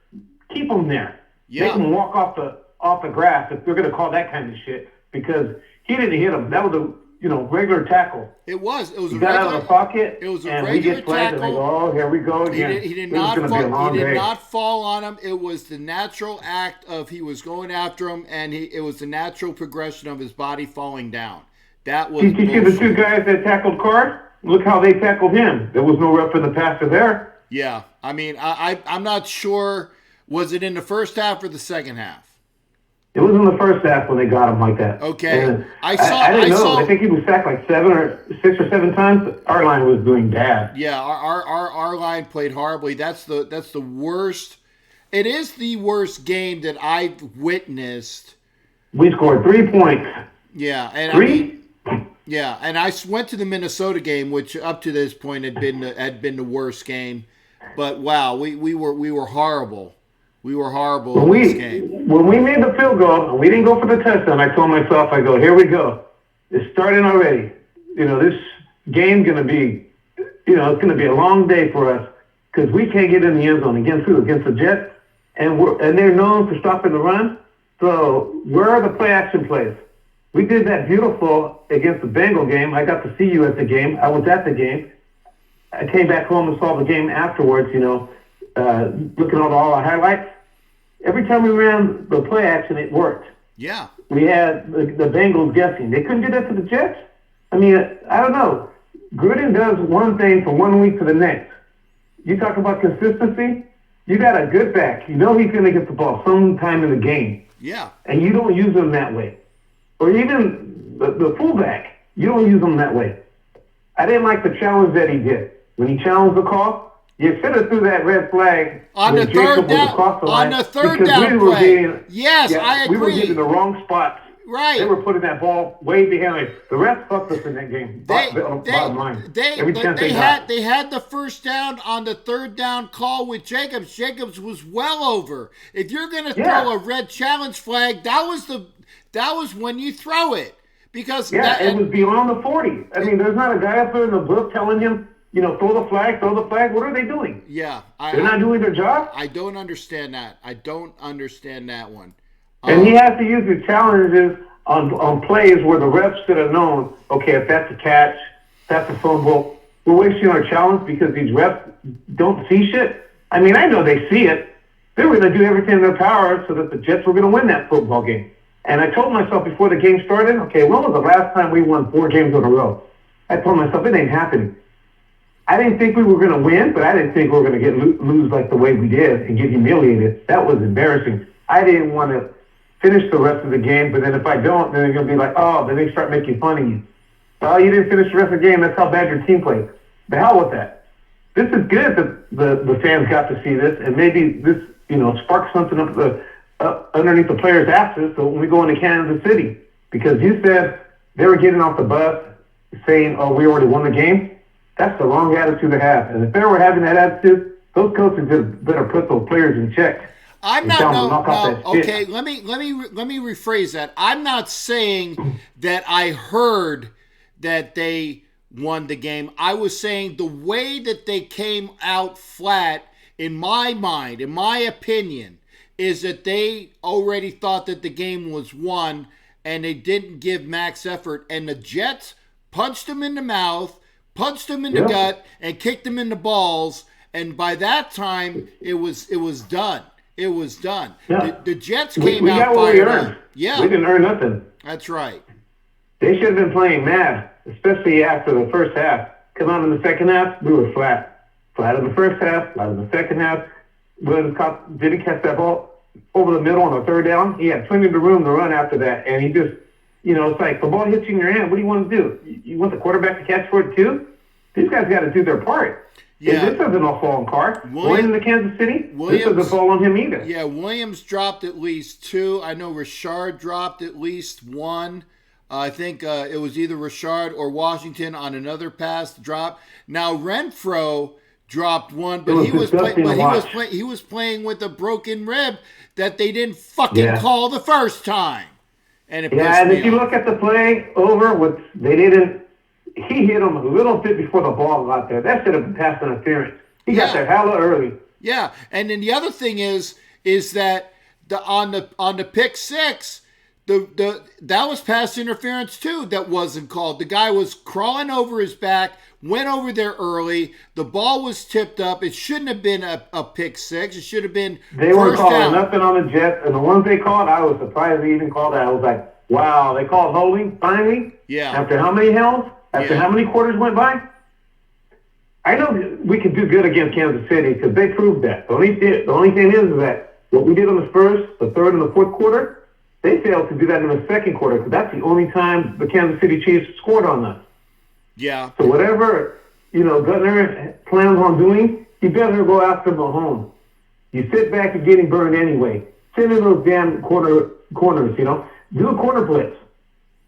Keep him there. Yeah. Make him walk off the grass if they're going to call that kind of shit because he didn't hit him. That was a regular tackle. It was. It was he a got regular, out of the pocket. It was a and regular we get flagged tackle. And they go, oh, here we go again. He did not fall on him. It was the natural act of he was going after him, and it was the natural progression of his body falling down. That was. Did you see the two guys that tackled Card? Look how they tackled him. There was no rep in the passer there. Yeah, I mean, I'm not sure. Was it in the first half or the second half? It was in the first half when they got him like that. Okay. And I didn't know. I think he was sacked like 6 or 7 times. Our line was doing bad. Yeah, our line played horribly. That's the worst. It is the worst game that I've witnessed. We scored 3 points. Yeah, and 3. And I went to the Minnesota game, which up to this point had been the worst game. But wow, we were horrible. We were horrible in this game. When we made the field goal and we didn't go for the touchdown, I told myself, here we go. It's starting already. This game's going to be, it's going to be a long day for us because we can't get in the end zone against who? Against the Jets, and they're known for stopping the run. So where are the play action plays? We did that beautiful against the Bengal game. I got to see you at the game. I was at the game. I came back home and saw the game afterwards. Looking at all our highlights. Every time we ran the play action, it worked. Yeah. We had the Bengals guessing. They couldn't do that to the Jets? I mean, I don't know. Gruden does one thing from 1 week to the next. You talk about consistency, you got a good back. You know he's going to get the ball sometime in the game. Yeah. And you don't use him that way. Or even the fullback, you don't use him that way. I didn't like the challenge that he did. When he challenged the call, you should have threw that red flag on the third down. On the third down play. Yes, I agree. We were getting the wrong spots Right. They were putting that ball way behind. The refs fucked us in that game. Bottom line. They had the first down on the third down call with Jacobs. Jacobs was well over. If you're going to throw a red challenge flag, that was when you throw it. Because it was beyond the 40. I mean, there's not a guy up there in the book telling him, throw the flag. What are they doing? Yeah. They're not doing their job? I don't understand that. I don't understand that one. And he has to use his challenges on plays where the refs should have known, okay, if that's a catch, that's a fumble, we're wasting our challenge because these refs don't see shit. I mean, I know they see it. They were going to do everything in their power so that the Jets were going to win that football game. And I told myself before the game started, okay, when was the last time we won 4 games in a row? I told myself, it ain't happening. I didn't think we were going to win, but I didn't think we were going to lose like the way we did and get humiliated. That was embarrassing. I didn't want to finish the rest of the game, but then if I don't, then they're going to be like, oh, then they start making fun of you. Well, you didn't finish the rest of the game. That's how bad your team played. The hell with that. This is good that the fans got to see this, and maybe this, sparks something up underneath the players' asses so when we go into Kansas City. Because you said they were getting off the bus saying, oh, we already won the game. That's the wrong attitude to have. And if they were having that attitude, those coaches better put those players in check. I'm not. No. Okay, let me rephrase that. I'm not saying that I heard that they won the game. I was saying the way that they came out flat, in my mind, in my opinion, is that they already thought that the game was won, and they didn't give max effort. And the Jets punched them in the mouth, punched them in the gut, and kicked them in the balls. And by that time, it was done. It was done. Yeah. The Jets came out got what we fired earned. up. Yeah. We didn't earn nothing. That's right. They should have been playing mad, especially after the first half. Come on, in the second half, we were flat. Flat in the first half, flat in the second half. Didn't catch that ball over the middle on the third down. He had plenty of room to run after that, and he just, it's like the ball hits you in your hand. What do you want to do? You want the quarterback to catch for it too? These guys got to do their part. Yeah. This doesn't all fall on Carr. Going into Kansas City, this doesn't fall on him either. Yeah, Williams dropped at least 2. I know Richard dropped at least 1. I think it was either Richard or Washington on another pass drop. Now Renfro dropped 1, but he was playing with a broken rib that they didn't fucking call the first time. And if you look at the play over, he hit him a little bit before the ball got there. That should have been pass interference. He got there hella early. Yeah, and then the other thing is that on the pick 6, that was pass interference too. That wasn't called. The guy was crawling over his back, went over there early. The ball was tipped up. It shouldn't have been a pick 6. It should have been. They weren't calling nothing on the Jets, and the ones they called, I was surprised they even called that. I was like, wow, they called holding finally. Yeah. After how many hells? After how many quarters went by? I know we can do good against Kansas City because they proved that. The only thing is that what we did on the first, the third, and the fourth quarter, they failed to do that in the second quarter because that's the only time the Kansas City Chiefs scored on us. Yeah. So whatever, Gutner plans on doing, you better go after Mahomes. You sit back and getting burned anyway. Sit in those damn corners, Do a corner blitz.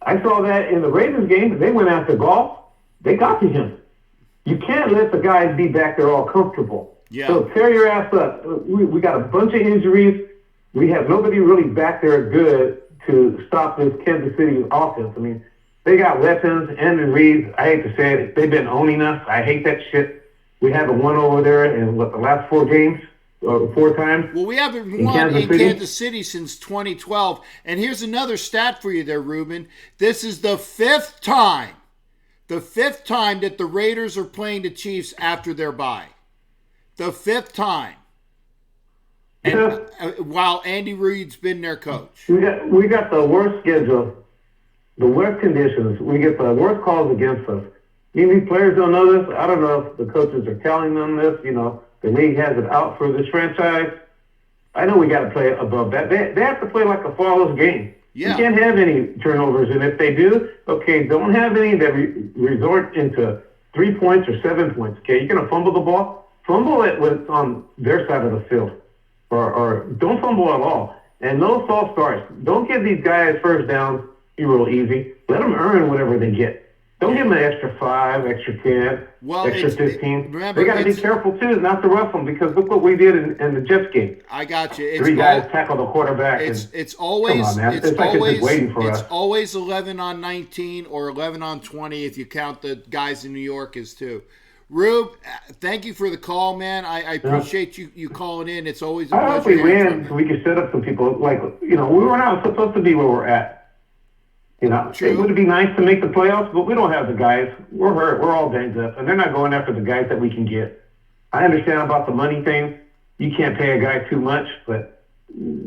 I saw that in the Ravens game. They went after Golf. They got to him. You can't let the guys be back there all comfortable. Yeah. So tear your ass up. We got a bunch of injuries. We have nobody really back there good to stop this Kansas City offense. I mean, they got weapons. Andrew Reid, I hate to say it, they've been owning us. I hate that shit. We haven't won over there in, the last 4 games? 4 times. Well, we haven't won in Kansas City since 2012. And here's another stat for you there, Ruben. This is the 5th time. The 5th time that the Raiders are playing the Chiefs after their bye. The 5th time. And while Andy Reid's been their coach. We got the worst schedule, the worst conditions. We get the worst calls against us. These players don't know this. I don't know if the coaches are telling them this, The league has it out for this franchise. I know we got to play above that. They have to play like a flawless game. Yeah. You can't have any turnovers, and if they do, don't have any that resort into 3 points or 7 points. Okay, you're gonna fumble the ball. Fumble it when it's on their side of the field, or don't fumble at all. And no false starts. Don't give these guys first downs real easy. Let them earn whatever they get. Don't give them an extra 5, extra 10, extra 15. They got to be careful, too, not to rough them, because look what we did in the Jets game. I got you. Three guys tackled the quarterback. It's always, come on, man. It's like always, it's waiting for it's us. always 11 on 19 or 11 on 20 if you count the guys in New York as two. Rube, thank you for the call, man. I appreciate you calling in. It's always a pleasure. I hope we win so we can set up some people. Like, we were not supposed to be where we're at. True. It would be nice to make the playoffs, but we don't have the guys. We're hurt. We're all banged up, and they're not going after the guys that we can get. I understand about the money thing. You can't pay a guy too much, but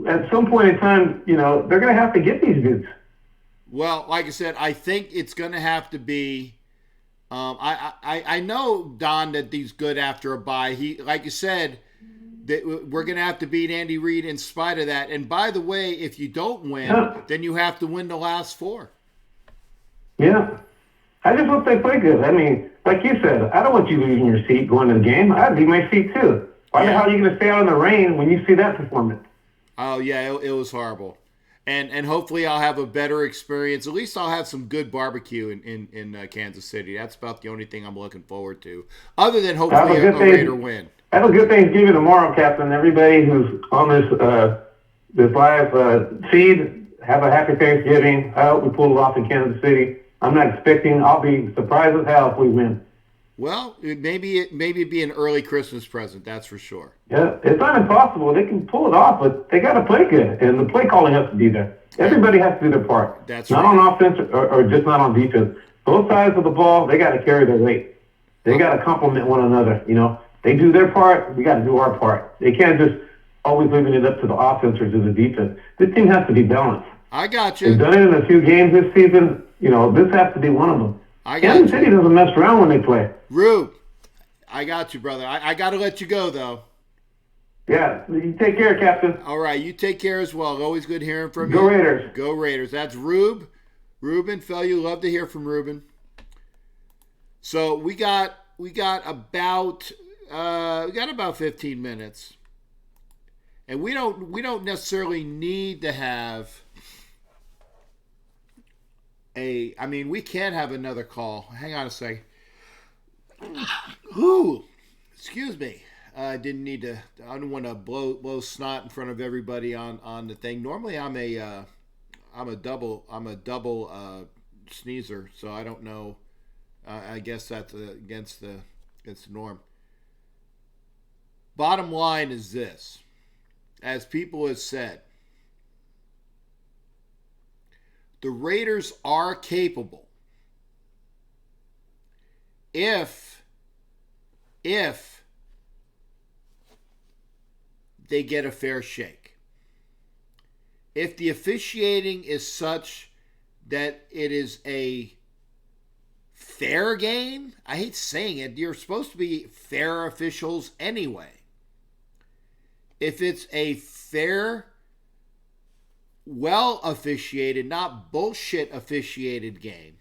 at some point in time, they're going to have to get these dudes. Well, like I said, I think it's going to have to be. I know, Don, that he's good after a bye. He, like you said, that we're going to have to beat Andy Reid in spite of that. And by the way, if you don't win, then you have to win the last 4. Yeah. I just hope they play good. I mean, like you said, I don't want you losing your seat going to the game. I'd leave my seat too. Why the hell are you going to stay out in the rain when you see that performance? Oh, yeah, it was horrible. And hopefully I'll have a better experience. At least I'll have some good barbecue in Kansas City. That's about the only thing I'm looking forward to, other than hopefully a Raider win. Have a good Thanksgiving tomorrow, Captain. Everybody who's on this live feed, have a happy Thanksgiving. I hope we pull it off in Kansas City. I'm not expecting. I'll be surprised as hell if we win. Well, maybe it'd be an early Christmas present. That's for sure. Yeah, it's not impossible. They can pull it off, but they got to play good, and the play calling has to be there. Everybody has to do their part. That's not right. on offense or just not on defense. Both sides of the ball, they got to carry their weight. They got to complement one another. They do their part. We got to do our part. They can't just always leaving it up to the offense or to the defense. This team has to be balanced. I got you. They've done it in a few games this season. This has to be one of them. Kansas City doesn't mess around when they play. Rube, I got you, brother. I got to let you go, though. Yeah, you take care, Captain. All right, you take care as well. Always good hearing from you. Go Raiders. Go Raiders. That's Ruben Fellow. Love to hear from Ruben. So we got about 15 minutes, and we don't necessarily need to have we can have another call. Hang on a second. Ooh, excuse me. I didn't need to. I don't want to blow snot in front of everybody on the thing. Normally, I'm a double sneezer, so I don't know. I guess that's against the norm. Bottom line is this: as people have said, the Raiders are capable if they get a fair shake. If the officiating is such that it is a fair game, I hate saying it, you're supposed to be fair officials anyway. If it's a fair, well officiated, not bullshit officiated game,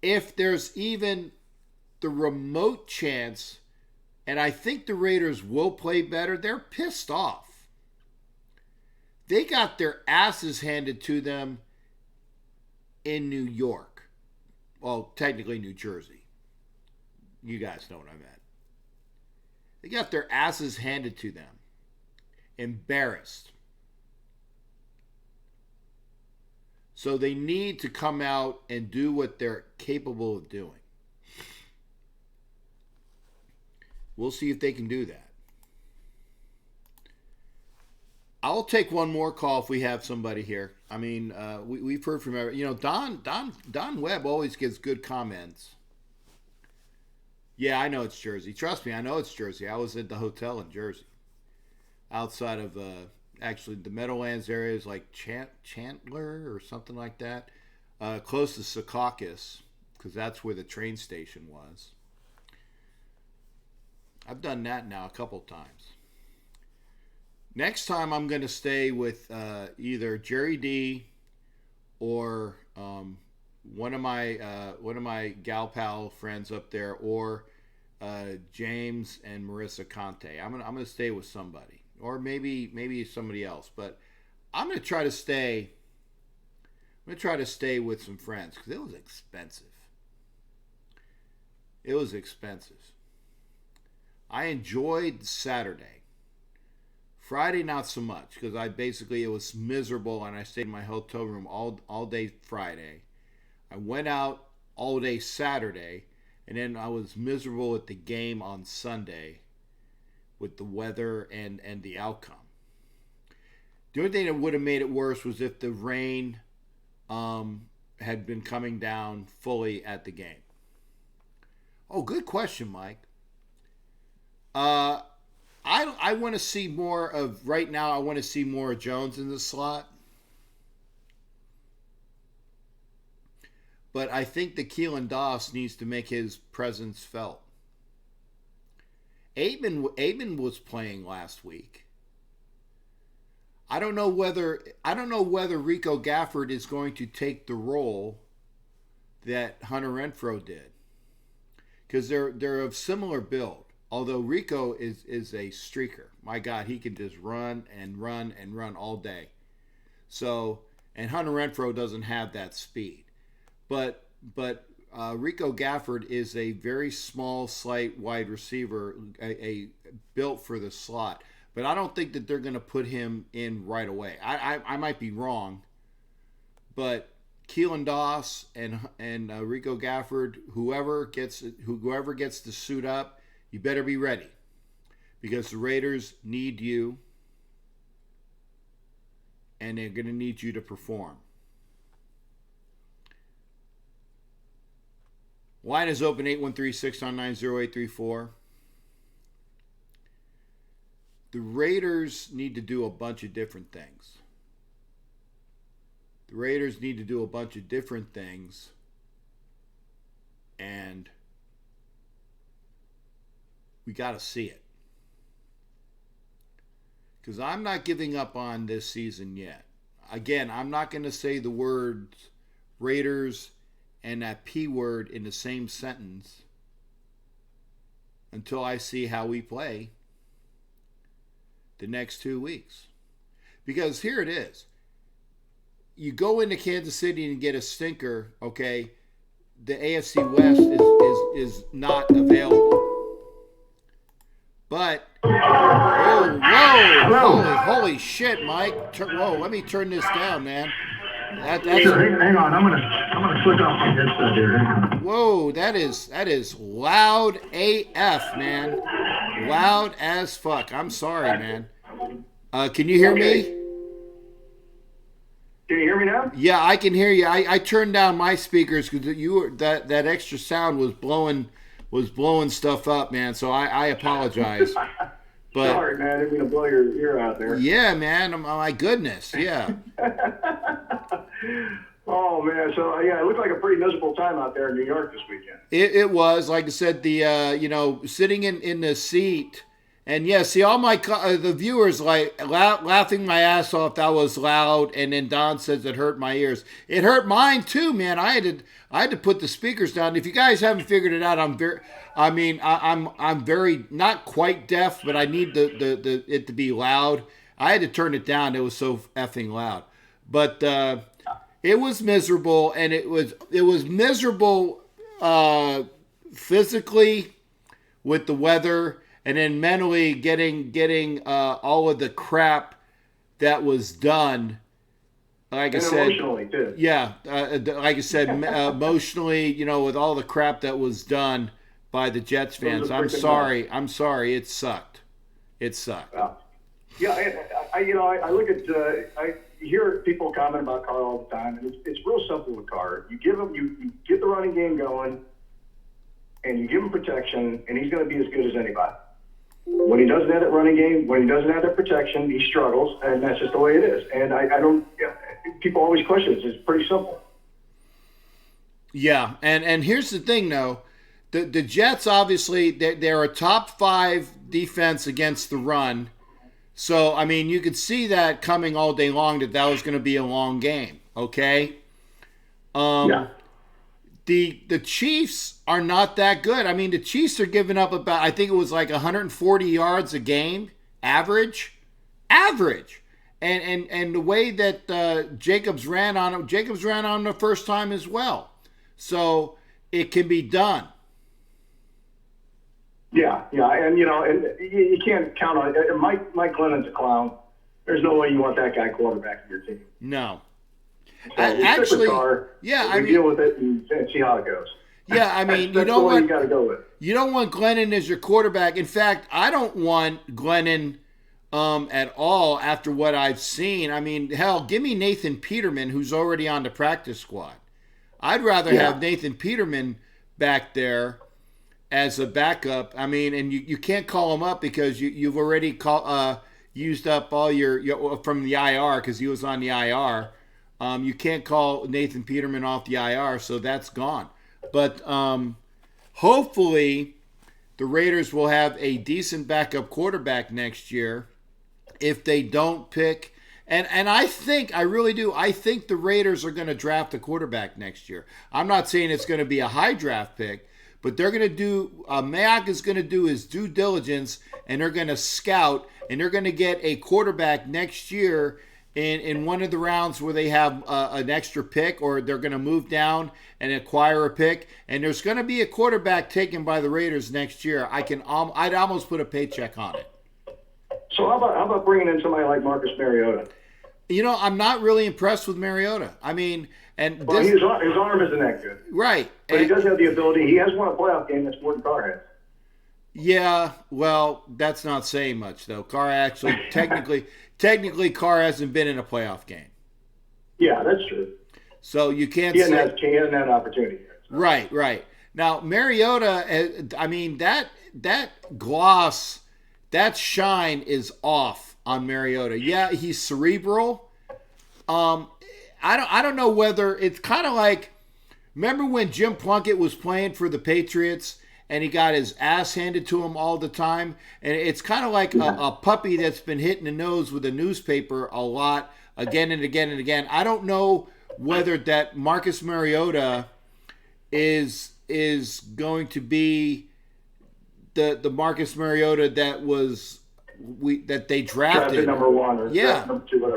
if there's even the remote chance, and I think the Raiders will play better, they're pissed off. They got their asses handed to them in New York. Well, technically New Jersey. You guys know what I meant. They got their asses handed to them. Embarrassed. So they need to come out and do what they're capable of doing. We'll see if they can do that. I'll take one more call if we have somebody here. I mean, we've heard from Don Webb always gives good comments. Yeah, I know it's Jersey. Trust me, I know it's Jersey. I was at the hotel in Jersey. Outside of, actually, the Meadowlands area is like Chandler or something like that. Close to Secaucus, because that's where the train station was. I've done that now a couple times. Next time I'm going to stay with either Jerry D or one of my gal pal friends up there, or James and Marissa Conte. I'm gonna stay with somebody. or maybe somebody else. But I'm going to try to stay. I'm going to try to stay with some friends because it was expensive. It was expensive. I enjoyed Saturday. Friday, not so much, because it was miserable, and I stayed in my hotel room all day Friday. I went out all day Saturday, and then I was miserable at the game on Sunday with the weather and the outcome. The only thing that would have made it worse was if the rain had been coming down fully at the game. Oh, good question, Mike. I want to see more of, right now, I want to see more of Jones in the slot. But I think that Keelan Doss needs to make his presence felt. Aitman was playing last week. I don't know whether Rico Gafford is going to take the role that Hunter Renfrow did. Because they're of similar build. Although Rico is a streaker. My God, he can just run and run and run all day. So, and Hunter Renfrow doesn't have that speed. But Rico Gafford is a very small, slight wide receiver, a built for the slot. But I don't think that they're going to put him in right away. I might be wrong. But Keelan Doss and Rico Gafford, whoever gets to suit up, you better be ready, because the Raiders need you, and they're going to need you to perform. Line is open, 813-699-0834. The Raiders need to do a bunch of different things. And we got to see it. Because I'm not giving up on this season yet. Again, I'm not going to say the words Raiders and that P word in the same sentence until I see how we play the next 2 weeks. Because here it is. You go into Kansas City and get a stinker, okay? The AFC West is not available. But, holy shit, Mike. Whoa, let me turn this down, man. That's sure, hang on, I'm gonna click off my headset here. Hang on. Whoa, that is loud AF, man. Loud as fuck. I'm sorry, man. Can you hear me? Can you hear me now? Yeah, I can hear you. I turned down my speakers because that extra sound was blowing stuff up, man. So I apologize. But sorry, man. I didn't mean to blow your ear out there. Yeah, man. my goodness. Yeah. Oh man. So yeah, it looked like a pretty miserable time out there in New York this weekend. It was, like I said, the sitting in the seat. And yeah, see all the viewers laughing my ass off. That was loud, and then Don says it hurt my ears. It hurt mine too, man. I had to put the speakers down. If you guys haven't figured it out, I'm very not quite deaf, but I need it to be loud. I had to turn it down. It was so effing loud. But it was miserable, and it was miserable physically with the weather. And then mentally getting all of the crap that was done, like I said, emotionally too. Yeah, like I said, emotionally, with all the crap that was done by the Jets fans. I'm sorry. It sucked. Wow. Yeah, I look at I hear people comment about Carr all the time, and it's real simple with Carr. You give him you get the running game going, and you give him protection, and he's going to be as good as anybody. When he doesn't have that running game, when he doesn't have that protection, he struggles, and that's just the way it is. And I don't. People always question it. It's pretty simple. Yeah, and here's the thing, though. The Jets, obviously, they're a top 5 defense against the run. So, I mean, you could see that coming all day long, that was going to be a long game, okay? Yeah. The Chiefs are not that good. I mean, the Chiefs are giving up about, I think it was like 140 yards a game, average. average. And the way that Jacobs ran on him the first time as well. So it can be done. Yeah, and you can't count on it. Mike Glennon's a clown. There's no way you want that guy quarterback of your team. No. So Actually, deal with it and see how it goes. Yeah, I mean, you know what? You got to go with. You don't want Glennon as your quarterback. In fact, I don't want Glennon at all after what I've seen. I mean, hell, give me Nathan Peterman, who's already on the practice squad. I'd rather have Nathan Peterman back there as a backup. I mean, and you can't call him up because you've already used up all your from the IR because he was on the IR. You can't call Nathan Peterman off the IR, so that's gone. But hopefully the Raiders will have a decent backup quarterback next year if they don't pick. And I really do. I think the Raiders are going to draft a quarterback next year. I'm not saying it's going to be a high draft pick, but they're going to do, Mayock is going to do his due diligence, and they're going to scout, and they're going to get a quarterback next year in one of the rounds where they have an extra pick, or they're going to move down and acquire a pick, and there's going to be a quarterback taken by the Raiders next year. I'd almost put a paycheck on it. So how about bringing in somebody like Marcus Mariota? I'm not really impressed with Mariota. I mean, his arm isn't that good, right? But he does have the ability. He has won a playoff game that's more than Carr has. Yeah, well, that's not saying much though. Carr actually technically Carr hasn't been in a playoff game. Yeah, that's true. So you can't he hasn't had an opportunity yet, so. Right. Now Mariota, I mean that gloss, that shine is off on Mariota. Yeah, he's cerebral. I don't know whether it's kind of like, remember when Jim Plunkett was playing for the Patriots and he got his ass handed to him all the time? And it's kind of like a puppy that's been hit in the nose with a newspaper a lot, again and again and again. I don't know whether that Marcus Mariota is going to be the Marcus Mariota that they drafted number one or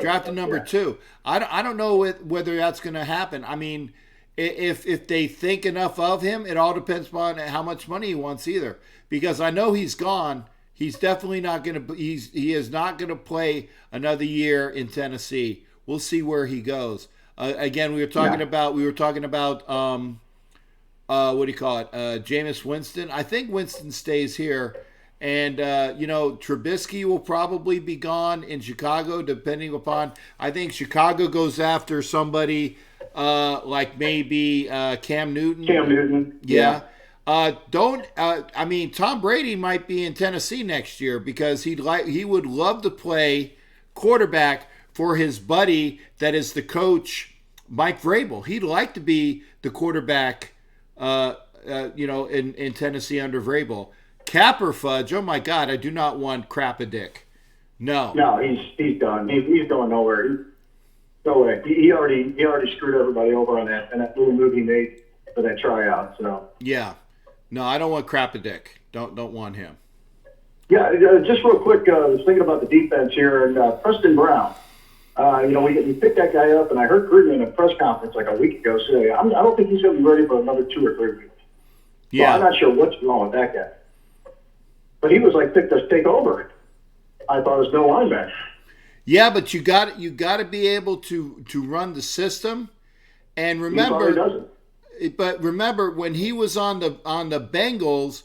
drafted number two. I don't know whether that's going to happen. I mean, if they think enough of him, it all depends on how much money he wants either. Because I know he's gone. He's definitely not going to. He is not going to play another year in Tennessee. We'll see where he goes. Again, we were talking about what do you call it? Jameis Winston. I think Winston stays here. And, Trubisky will probably be gone in Chicago, depending upon, I think Chicago goes after somebody like maybe Cam Newton. Cam Newton. Yeah. Tom Brady might be in Tennessee next year because he would love to play quarterback for his buddy that is the coach, Mike Vrabel. He'd like to be the quarterback, in Tennessee under Vrabel. Capper Fudge, oh my God, I do not want Quarterdeck. No, he's done. He's going nowhere. No way. He already screwed everybody over on that little move he made for that tryout. So yeah, no, I don't want Quarterdeck. Don't want him. Yeah, just real quick, I was thinking about the defense here and Preston Brown. We picked that guy up, and I heard Gruden in a press conference like a week ago say, I don't think he's going to be ready for another 2 or 3 weeks. Yeah, so I'm not sure what's wrong with that guy. But he was like picked to take over. I thought it was no linebacker. Yeah, but you got to be able to run the system. And remember, when he was on the Bengals,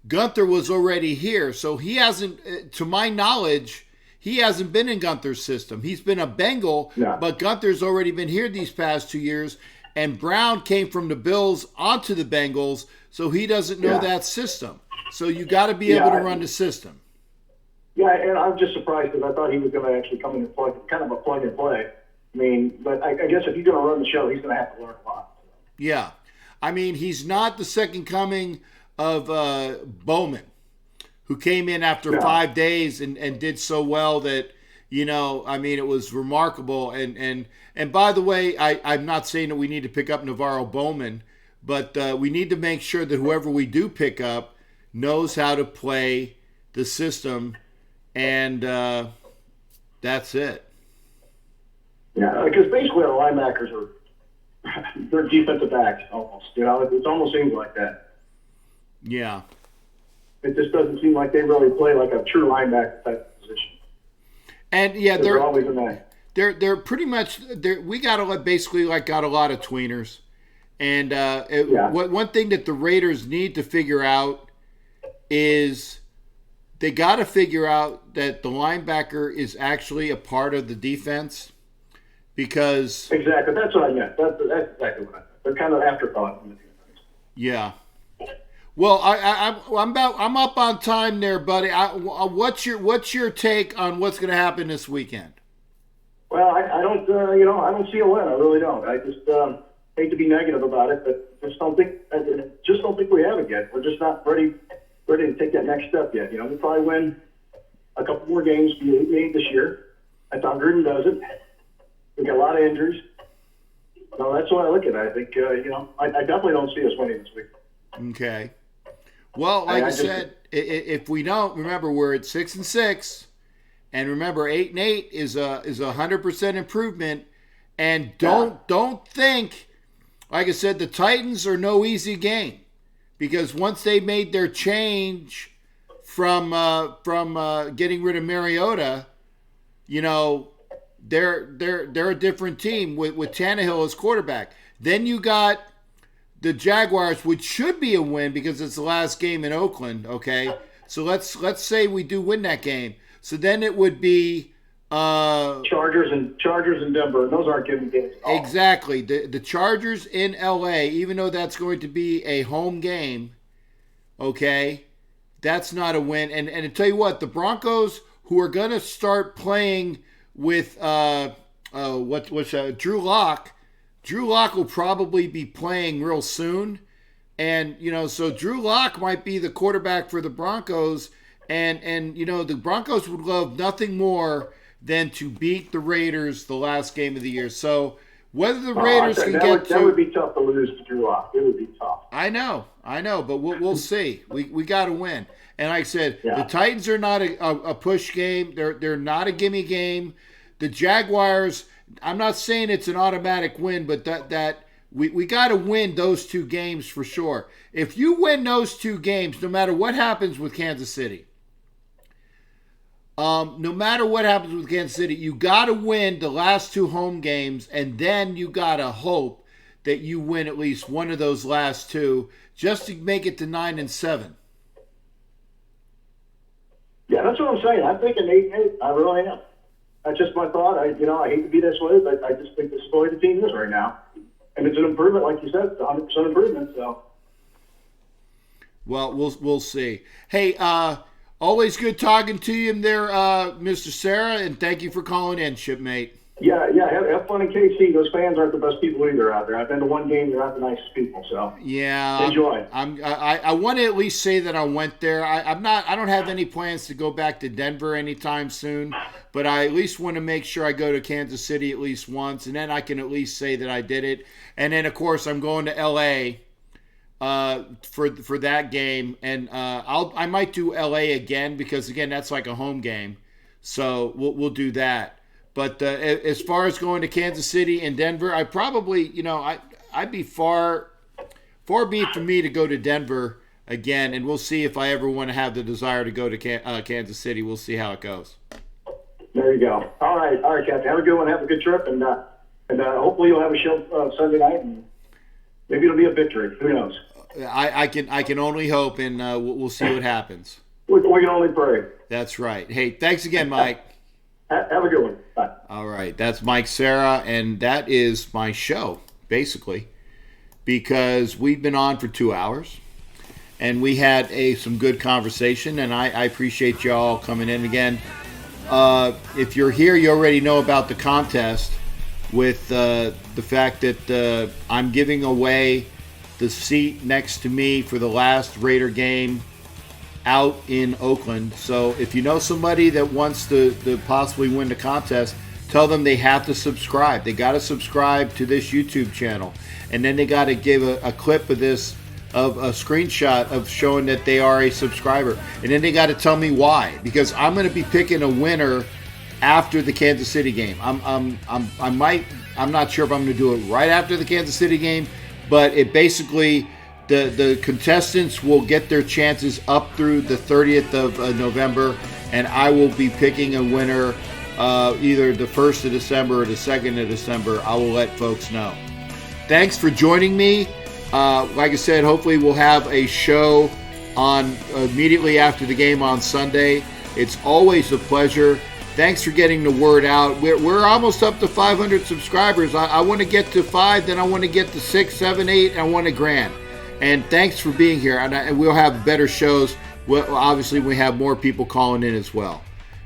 Gunther was already here, so he hasn't, to my knowledge, he hasn't been in Gunther's system. He's been a Bengal, but Gunther's already been here these past 2 years. And Brown came from the Bills onto the Bengals, so he doesn't know that system. So you got to be able to run the system. Yeah, and I'm just surprised because I thought he was going to actually come in and play, kind of a plug and play. I mean, but I guess if he's going to run the show, he's going to have to learn a lot. Yeah. I mean, he's not the second coming of Bowman, who came in after 5 days and did so well that, it was remarkable. And by the way, I'm not saying that we need to pick up Navarro Bowman, but we need to make sure that whoever we do pick up knows how to play the system and That's it. Yeah, because basically our linebackers are they're defensive backs almost. You know, it almost seems like that. Yeah. It just doesn't seem like they really play like a true linebacker type position. And yeah, they're always in that. They're pretty much we got a lot of tweeners, and one thing that the Raiders need to figure out is they got to figure out that the linebacker is actually a part of the defense, because exactly that's what I meant. That's exactly what I meant. They're kind of afterthought in the defense. Yeah. Well, I'm up on time there, buddy. What's your take on what's going to happen this weekend? Well, I don't I don't see a win. I really don't. I just hate to be negative about it, but just don't think we have it yet. We're just not ready to take that next step yet. You know, we'll probably win a couple more games, be 8-8 this year. That's how Gruden does it. We got a lot of injuries. So that's why I look at it. I think I definitely don't see us winning this week. Okay. Well, like I said, if we don't, remember we're at 6-6, and remember 8-8 is a 100% improvement. And don't think, like I said, the Titans are no easy game, because once they made their change from getting rid of Mariota, you know, they're a different team with Tannehill as quarterback. Then you got the Jaguars, which should be a win because it's the last game in Oakland, okay? So let's say we do win that game. So then it would be Chargers and Denver. Those aren't giving games at all. Exactly. The Chargers in LA, even though that's going to be a home game, okay, that's not a win. And to tell you what, the Broncos, who are going to start playing with Drew Lock. Drew Lock will probably be playing real soon. And, you know, so Drew Lock might be the quarterback for the Broncos. And you know, the Broncos would love nothing more than to beat the Raiders the last game of the year. So whether the Raiders can get to... That would be tough to lose to Drew Lock. It would be tough. I know, but we'll see. We got to win. And like I said, the Titans are not a push game. They're not a gimme game. The Jaguars, I'm not saying it's an automatic win, but that we got to win those two games for sure. If you win those two games, no matter what happens with Kansas City, you got to win the last two home games, and then you got to hope that you win at least one of those last two just to make it to 9-7. Yeah, that's what I'm saying. I'm thinking 8-8. I really am. That's just my thought. I hate to be this way, but I just think this is the way the team is right now. And it's an improvement, like you said, it's 100% improvement. So, well, we'll see. Hey, always good talking to you there, Mr. Sarah, and thank you for calling in, shipmate. Yeah. Have fun in KC. Those fans aren't the best people either out there. I've been to one game; they're not the nicest people. So yeah, enjoy. I want to at least say that I went there. I don't have any plans to go back to Denver anytime soon, but I at least want to make sure I go to Kansas City at least once, and then I can at least say that I did it. And then of course I'm going to LA for that game, and I might do LA again because again that's like a home game, so we'll do that. But as far as going to Kansas City and Denver, I probably, I'd be far be it for me to go to Denver again, and we'll see if I ever want to have the desire to go to Kansas City. We'll see how it goes. There you go. All right, Captain. Have a good one. Have a good trip, and hopefully you'll have a show Sunday night, and maybe it'll be a victory. Who knows? I can only hope, and we'll see what happens. We can only pray. That's right. Hey, thanks again, Mike. Have a good one. Bye. All right. That's Mike Sarah, and that is my show, basically, because we've been on for 2 hours, and we had some good conversation, and I appreciate y'all coming in again. If you're here, you already know about the contest with the fact that I'm giving away the seat next to me for the last Raider game out in Oakland. So if you know somebody that wants to possibly win the contest, tell them they have to subscribe. They got to subscribe to this YouTube channel, and then they got to give a clip of this, of a screenshot of showing that they are a subscriber, and then they got to tell me why, because I'm going to be picking a winner after the Kansas City game. I'm not sure if I'm going to do it right after the Kansas City game, but it basically the contestants will get their chances up through the 30th of November, and I will be picking a winner either the 1st of December or the 2nd of December. I will let folks know. Thanks for joining me. Like I said, hopefully we'll have a show on immediately after the game on Sunday. It's always a pleasure. Thanks for getting the word out. We're almost up to 500 subscribers. I want to get to 5, then I want to get to 6, 7, 8, and I want a grand. And thanks for being here. And we'll have better shows. Obviously, we have more people calling in as well.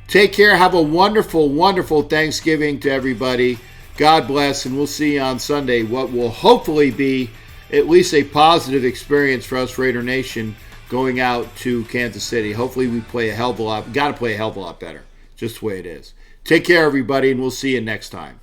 Take care. Have a wonderful, wonderful Thanksgiving to everybody. God bless, and we'll see you on Sunday. What will hopefully be at least a positive experience for us, Raider Nation, going out to Kansas City. Hopefully we play a hell of a lot. Got to play a hell of a lot better. Just the way it is. Take care, everybody, and we'll see you next time.